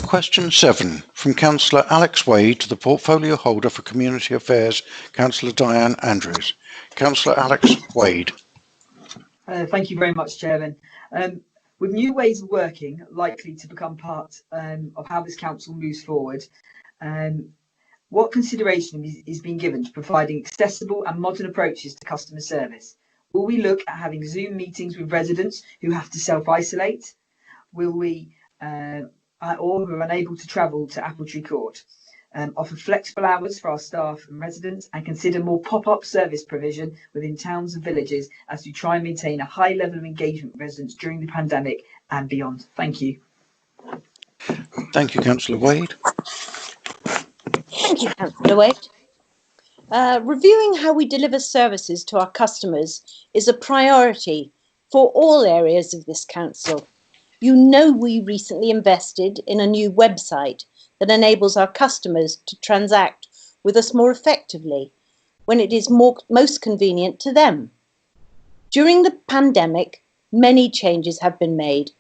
Question 7 from Councillor Alex Wade to the portfolio holder for Community Affairs, Councillor Diane Andrews. Councillor Alex Wade. Thank you very much, Chairman. With new ways of working likely to become part of how this council moves forward, what consideration is being given to providing accessible and modern approaches to customer service? Will we look at having Zoom meetings with residents who have to self-isolate? Will we, or who are unable to travel to Appletree Court, offer flexible hours for our staff and residents, and consider more pop-up service provision within towns and villages as we try and maintain a high level of engagement with residents during the pandemic and beyond? Thank you. Thank you, Councillor Wade. Thank you, Councillor Wade. Reviewing how we deliver services to our customers is a priority for all areas of this council. You know, we recently invested in a new website that enables our customers to transact with us more effectively when it is most convenient to them. During the pandemic, many changes have been made.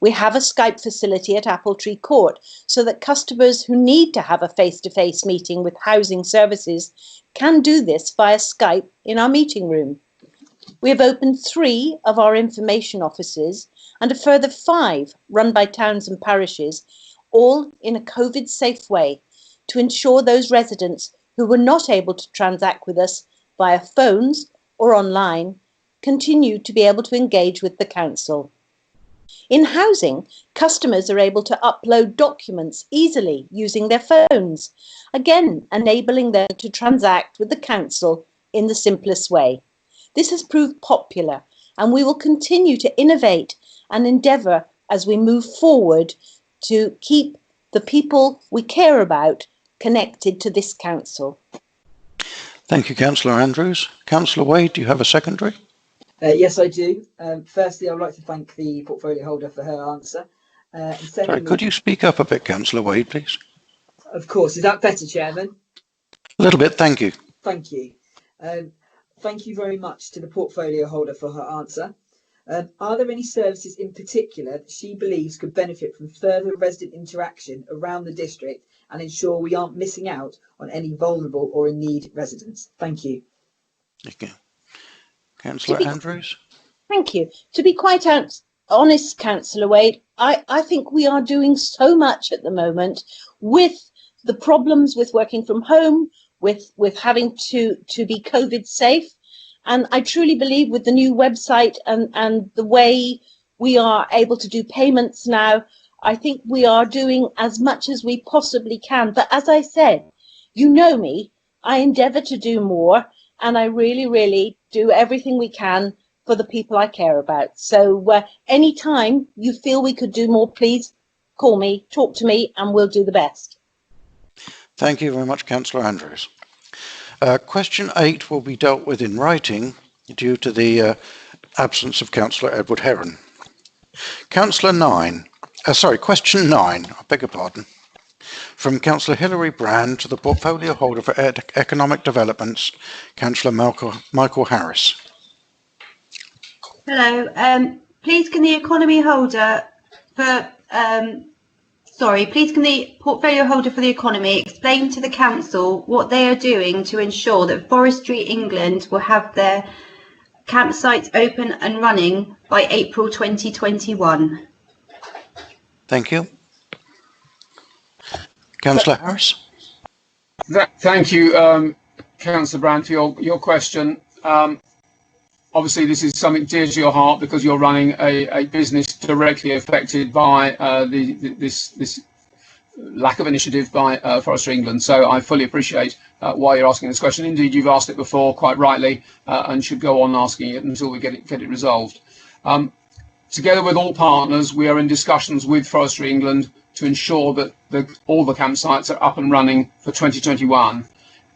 We have a Skype facility at Appletree Court so that customers who need to have a face-to-face meeting with housing services can do this via Skype in our meeting room. We have opened 3 of our information offices and a further 5 run by towns and parishes, all in a COVID-safe way, to ensure those residents who were not able to transact with us via phones or online continue to be able to engage with the council. In housing, customers are able to upload documents easily using their phones, again enabling them to transact with the council in the simplest way. This has proved popular, and we will continue to innovate and endeavour as we move forward to keep the people we care about connected to this council. Thank you, Councillor Andrews. Councillor Wade, do you have a secondary? Yes, I do. Firstly, I would like to thank the portfolio holder for her answer. And secondly, Sorry, could you speak up a bit, Councillor Wade, please? Of course. Is that better, Chairman? A little bit, thank you. Thank you. Thank you very much to the portfolio holder for her answer. Are there any services in particular that she believes could benefit from further resident interaction around the district and ensure we aren't missing out on any vulnerable or in need residents? Thank you. Thank you. Councillor Andrews? Thank you. To be quite honest, Councillor Wade, I think we are doing so much at the moment with the problems with working from home, with having to be COVID safe. And I truly believe with the new website and the way we are able to do payments now, I think we are doing as much as we possibly can. But as I said, you know me, I endeavour to do more, and I really, really do everything we can for the people I care about. So anytime you feel we could do more, please call me, talk to me, and we'll do the best. Thank you very much, Councillor Andrews. Question 8 will be dealt with in writing due to the absence of Councillor Edward Heron. Question 9, I beg your pardon. From Councillor Hilary Brand to the Portfolio Holder for Economic Developments, Councillor Michael Harris. Hello. Please can the economy holder for please can the portfolio holder for the economy explain to the council what they are doing to ensure that Forestry England will have their campsites open and running by April 2021? Thank you. Councillor Harris. Thank you, Councillor Brand, for your question. Obviously, this is something dear to your heart because you're running a business directly affected by this lack of initiative by Forestry England. So I fully appreciate why you're asking this question. Indeed, you've asked it before, quite rightly, and should go on asking it until we get it resolved. Together with all partners, we are in discussions with Forestry England to ensure that all the campsites are up and running for 2021.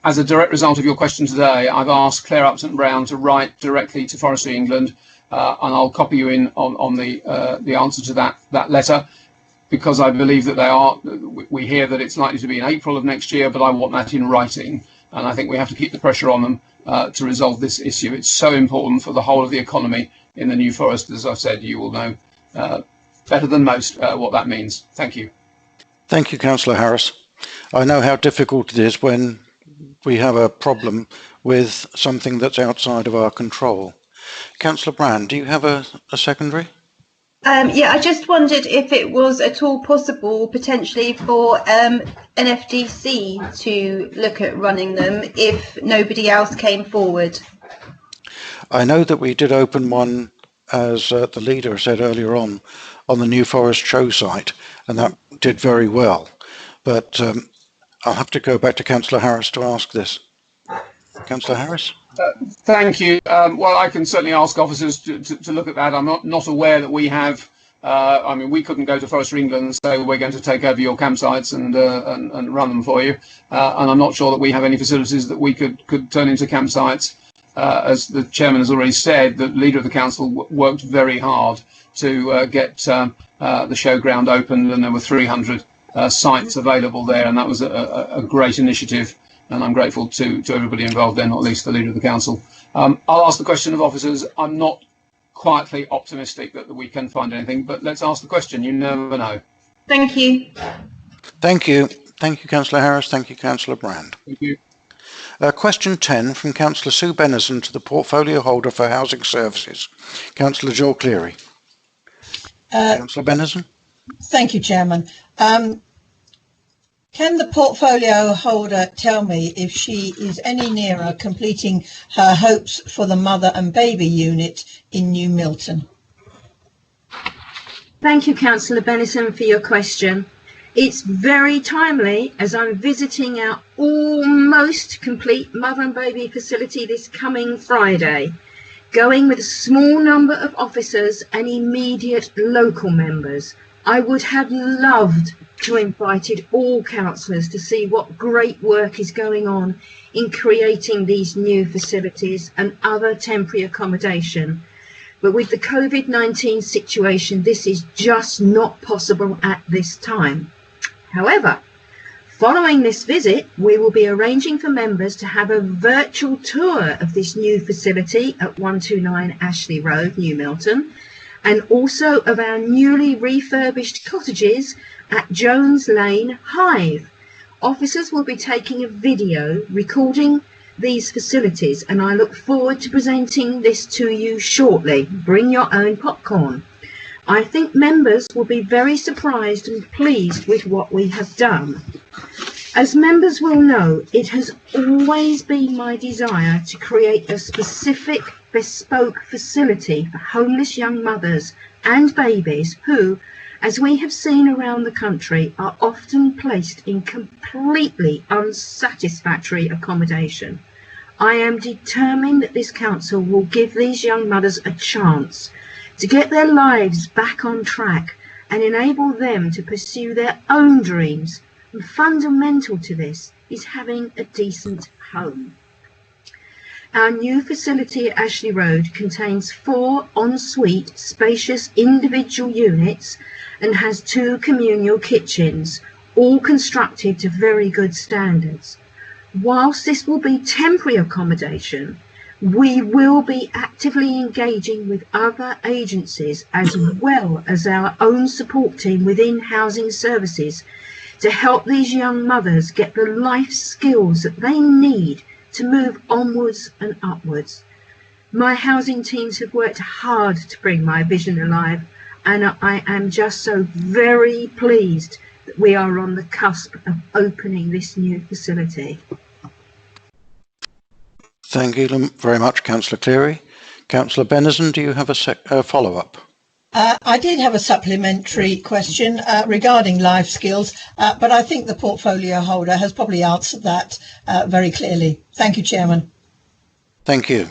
As a direct result of your question today, I've asked Claire Upton Brown to write directly to Forestry England, and I'll copy you in on the answer to that letter, because I believe that we hear that it's likely to be in April of next year, but I want that in writing, and I think we have to keep the pressure on them to resolve this issue. It's so important for the whole of the economy in the New Forest. As I've said, you will know better than most what that means. Thank you. Thank you, Councillor Harris. I know how difficult it is when we have a problem with something that's outside of our control. Councillor Brand, do you have a secondary? Yeah, I just wondered if it was at all possible potentially for NFDC to look at running them if nobody else came forward. I know that we did open one, as the leader said earlier on the New Forest show site, and that did very well. But I'll have to go back to Councillor Harris to ask this. Councillor Harris? Thank you. Well, I can certainly ask officers to look at that. I'm not aware that we have. I mean, we couldn't go to Forestry England and say we're going to take over your campsites and run them for you. And I'm not sure that we have any facilities that we could turn into campsites. As the chairman has already said, the leader of the council worked very hard to get the showground opened, and there were 300 sites available there, and that was a great initiative, and I'm grateful to everybody involved there, not least the leader of the council. I'll ask the question of officers. I'm not quietly optimistic that we can find anything, but let's ask the question. You never know. Thank you. Thank you. Thank you, Councillor Harris. Thank you, Councillor Brand. Thank you. Question 10 from Councillor Sue Benison to the Portfolio Holder for Housing Services, Councillor Joel Cleary. Councillor Benison. Thank you, Chairman. Can the portfolio holder tell me if she is any nearer completing her hopes for the mother and baby unit in New Milton? Thank you, Councillor Benison, for your question. It's very timely, as I'm visiting our almost complete mother and baby facility this coming Friday, going with a small number of officers and immediate local members. I would have loved to invited all councillors to see what great work is going on in creating these new facilities and other temporary accommodation. But with the COVID-19 situation, this is just not possible at this time. However, following this visit, we will be arranging for members to have a virtual tour of this new facility at 129 Ashley Road, New Milton, and also of our newly refurbished cottages at Jones Lane, Hythe. Officers will be taking a video recording these facilities, and I look forward to presenting this to you shortly. Bring your own popcorn. I think members will be very surprised and pleased with what we have done. As members will know, it has always been my desire to create a specific bespoke facility for homeless young mothers and babies who, as we have seen around the country, are often placed in completely unsatisfactory accommodation. I am determined that this council will give these young mothers a chance to get their lives back on track and enable them to pursue their own dreams. And fundamental to this is having a decent home. Our new facility at Ashley Road contains 4 ensuite spacious individual units and has 2 communal kitchens, all constructed to very good standards. Whilst this will be temporary accommodation, we will be actively engaging with other agencies as well as our own support team within housing services to help these young mothers get the life skills that they need to move onwards and upwards. My housing teams have worked hard to bring my vision alive, and I am just so very pleased that we are on the cusp of opening this new facility. Thank you very much, Councillor Cleary. Councillor Benison, do you have a follow-up? I did have a supplementary question regarding life skills, but I think the portfolio holder has probably answered that very clearly. Thank you, Chairman. Thank you.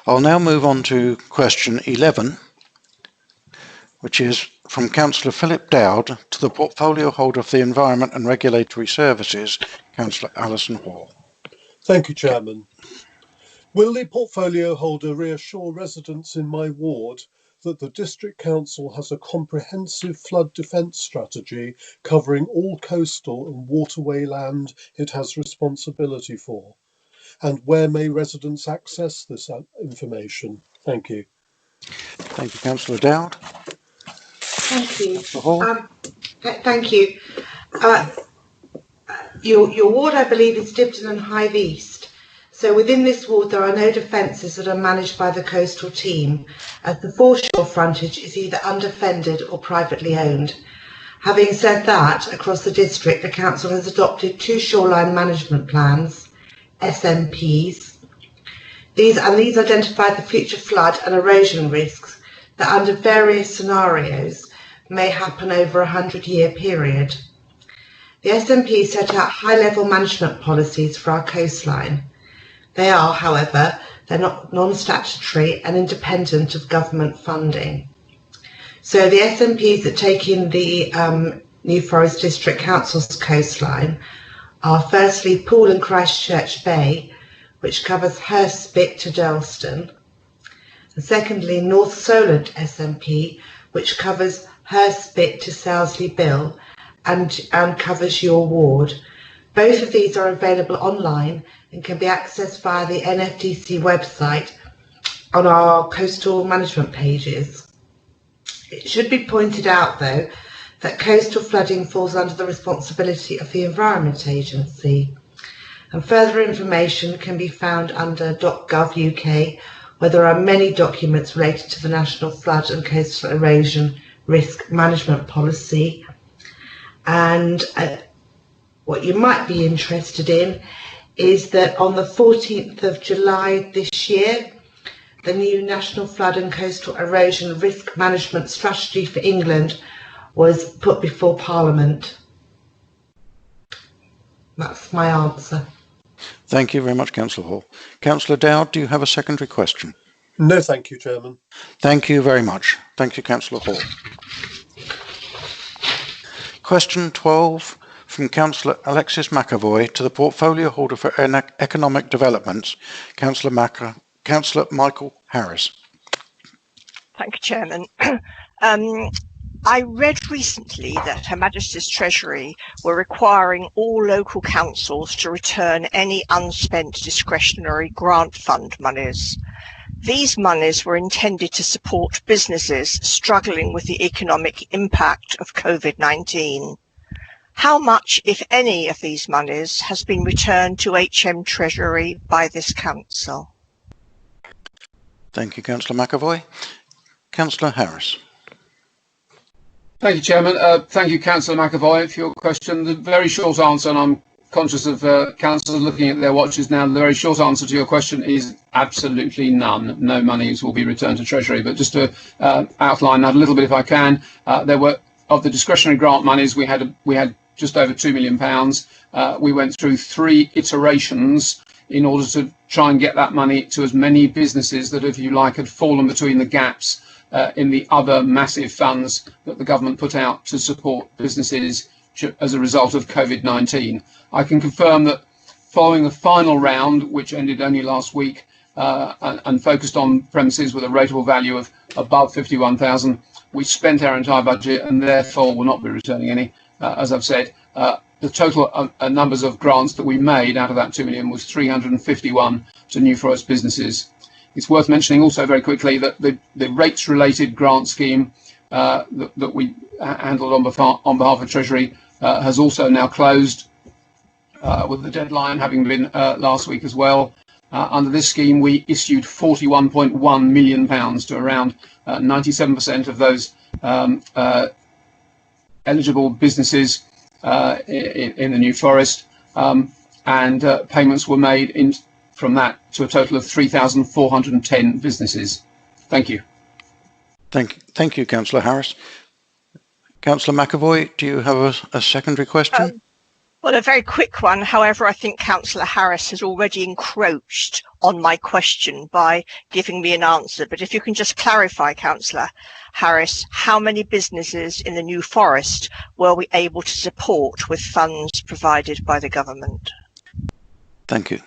I'll now move on to question 11, which is from Councillor Philip Dowd to the portfolio holder of the Environment and Regulatory Services, Councillor Alison Hall. Thank you, Chairman. Will the portfolio holder reassure residents in my ward that the District Council has a comprehensive flood defence strategy covering all coastal and waterway land it has responsibility for? And where may residents access this information? Thank you. Thank you, Councillor Dowd. Thank you. Councillor Hall. Thank you. Your ward, I believe, is Dibden and Hive East. So within this ward, there are no defences that are managed by the coastal team, as the foreshore frontage is either underfended or privately owned. Having said that, across the district, the council has adopted 2 shoreline management plans, SMPs. These identify the future flood and erosion risks that under various scenarios may happen over a 100-year period. The SMP set out high-level management policies for our coastline. They are, however, they're not non-statutory and independent of government funding. So the SMPs that take in the New Forest District Council's coastline are firstly Poole and Christchurch Bay, which covers Hurstspit to Durlston, and secondly North Solent SMP, which covers Hurstspit to Salesley Bill and covers your ward. Both of these are available online and can be accessed via the NFDC website on our coastal management pages. It should be pointed out, though, that coastal flooding falls under the responsibility of the Environment Agency, and further information can be found under .gov UK, where there are many documents related to the National Flood and Coastal Erosion Risk Management Policy. And what you might be interested in is that on the 14th of July this year, the new National Flood and Coastal Erosion Risk Management Strategy for England was put before Parliament. That's my answer. Thank you very much, Councillor Hall. Councillor Dowd, do you have a secondary question? No, thank you, Chairman. Thank you very much. Thank you, Councillor Hall. Question 12 from Councillor Alexis McAvoy to the portfolio holder for economic developments, Councillor Michael Harris. Thank you, Chairman. I read recently that Her Majesty's Treasury were requiring all local councils to return any unspent discretionary grant fund monies. These monies were intended to support businesses struggling with the economic impact of COVID-19. How much, if any, of these monies has been returned to HM Treasury by this council? Thank you, Councillor McAvoy. Councillor Harris. Thank you, Chairman. Thank you, Councillor McAvoy, for your question. The very short answer, and I'm conscious of councillors looking at their watches now, the very short answer to your question is absolutely none. No monies will be returned to Treasury. But just to outline that a little bit, if I can, there were, of the discretionary grant monies, we had just over £2 million. We went through 3 iterations in order to try and get that money to as many businesses that, if you like, had fallen between the gaps in the other massive funds that the government put out to support businesses as a result of COVID-19. I can confirm that following the final round, which ended only last week, and focused on premises with a rateable value of above 51,000, we spent our entire budget and therefore will not be returning any. As I've said, the total numbers of grants that we made out of that 2 million was 351 to New Forest businesses. It's worth mentioning also very quickly that the rates-related grant scheme that we handled on behalf of Treasury has also now closed, with the deadline having been last week as well. Under this scheme, we issued £41.1 million to around 97% of those eligible businesses in the New Forest, and payments were made from that to a total of 3,410 businesses. Thank you. Thank you, Councillor Harris. Councillor McAvoy, do you have a secondary question? Well, a very quick one. However, I think Councillor Harris has already encroached on my question by giving me an answer. But if you can just clarify, Councillor Harris, how many businesses in the New Forest were we able to support with funds provided by the government? Thank you.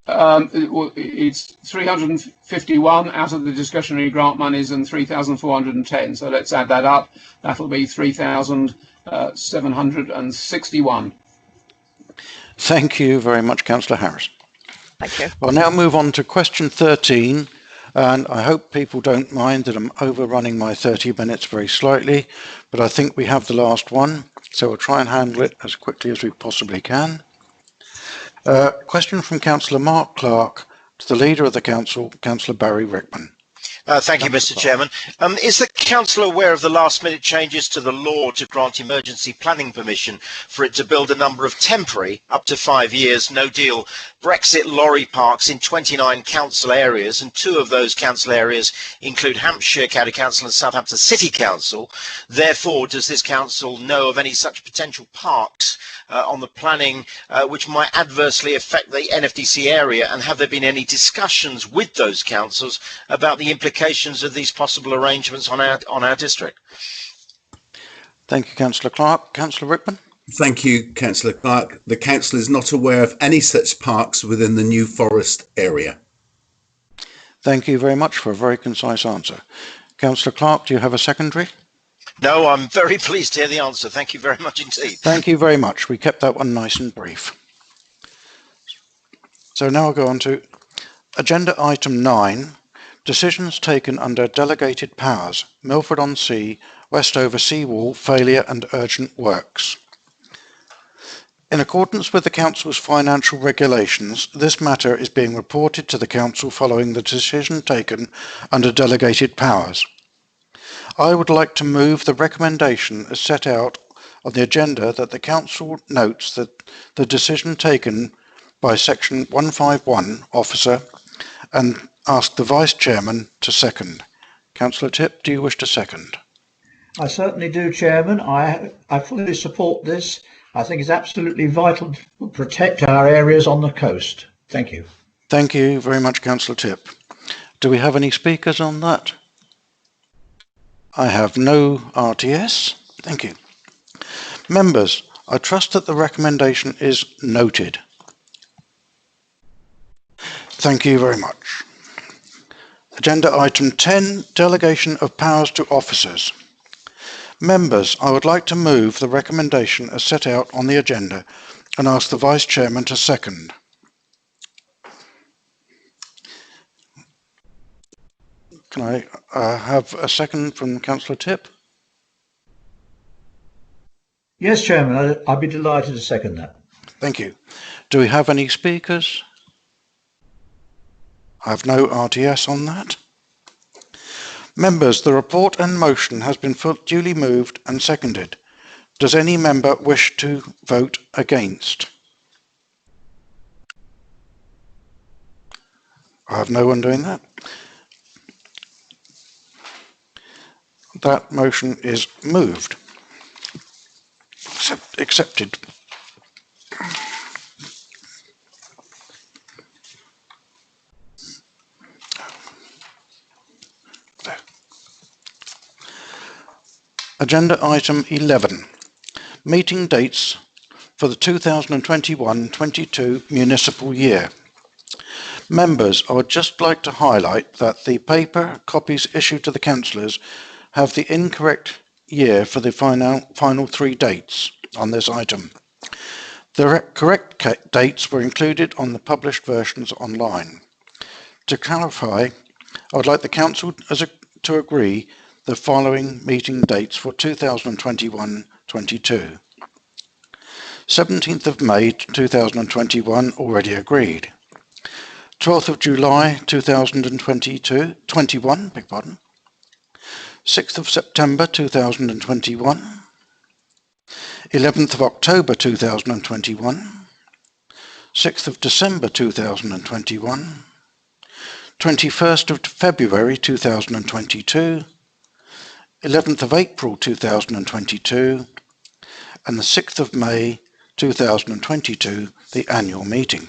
It's 351 out of the discretionary grant monies and 3,410. So let's add that up. That'll be 3,761. Thank you very much, Councillor Harris. Thank you. I'll now move on to question 13, and I hope people don't mind that I'm overrunning my 30 minutes very slightly, but I think we have the last one, so we'll try and handle it as quickly as we possibly can. Question from Councillor Mark Clark to the Leader of the Council, Councillor Barry Rickman. Thank you, Mr. Chairman. Is the Council aware of the last-minute changes to the law to grant emergency planning permission for it to build a number of temporary, up to 5 years, no-deal Brexit lorry parks in 29 council areas, and 2 of those council areas include Hampshire County Council and Southampton City Council? Therefore, does this council know of any such potential parks on the planning which might adversely affect the NFDC area, and have there been any discussions with those councils about the implications of these possible arrangements on our district? Thank you, Councillor Clark. Councillor Rickman. Thank you, Councillor Clark. The council is not aware of any such parks within the New Forest area. Thank you very much for a very concise answer. Councillor Clark, do you have a secondary? No, I'm very pleased to hear the answer. Thank you very much indeed. Thank you very much. We kept that one nice and brief. So now I'll go on to agenda item 9, decisions taken under delegated powers, Milford-on-Sea, Westover seawall failure and urgent works. In accordance with the Council's financial regulations, this matter is being reported to the Council following the decision taken under delegated powers. I would like to move the recommendation as set out on the agenda that the Council notes that the decision taken by Section 151 officer and ask the Vice Chairman to second. Councillor Tipp, do you wish to second? I certainly do, Chairman. I fully support this. I think it's absolutely vital to protect our areas on the coast. Thank you. Thank you very much, Councillor Tipp. Do we have any speakers on that? I have no RTS. Thank you. Members, I trust that the recommendation is noted. Thank you very much. Agenda item 10, delegation of powers to officers. Members, I would like to move the recommendation as set out on the agenda and ask the Vice Chairman to second. Can I have a second from Councillor Tipp? Yes, Chairman, I'd be delighted to second that. Thank you. Do we have any speakers? I have no RTS on that. Members, the report and motion has been duly moved and seconded. Does any member wish to vote against? I have no one doing that. That motion is moved. accepted. Agenda item 11, meeting dates for the 2021-22 municipal year. Members, I would just like to highlight that the paper copies issued to the councillors have the incorrect year for the final 3 dates on this item. The correct dates were included on the published versions online. To clarify, I would like the council to agree the following meeting dates for 2021-22. 17th of May 2021 already agreed. 12th of July 2021, beg pardon. 6th of September 2021. 11th of October 2021. 6th of December 2021. 21st of February 2022. 11th of April 2022, and the 6th of May 2022, the annual meeting.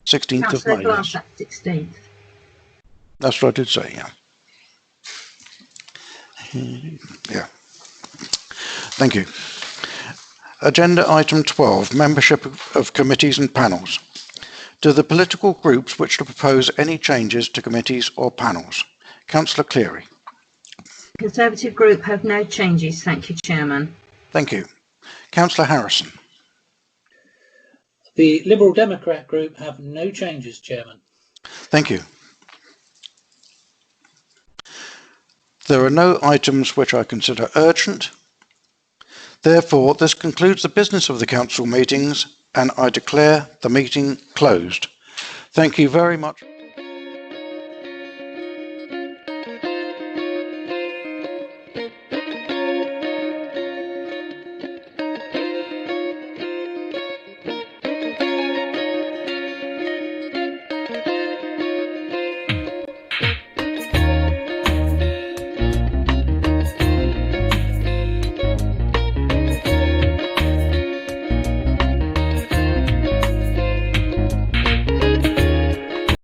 16th of May. Yes. 16th. That's what I did say, yeah. Yeah. Thank you. Agenda item 12, membership of committees and panels. Do the political groups wish to propose any changes to committees or panels? Councillor Cleary. Conservative group have no changes, thank you, Chairman. Thank you. Councillor Harrison. The Liberal Democrat group have no changes, Chairman. Thank you. There are no items which I consider urgent. Therefore, this concludes the business of the council meetings, and I declare the meeting closed. Thank you very much.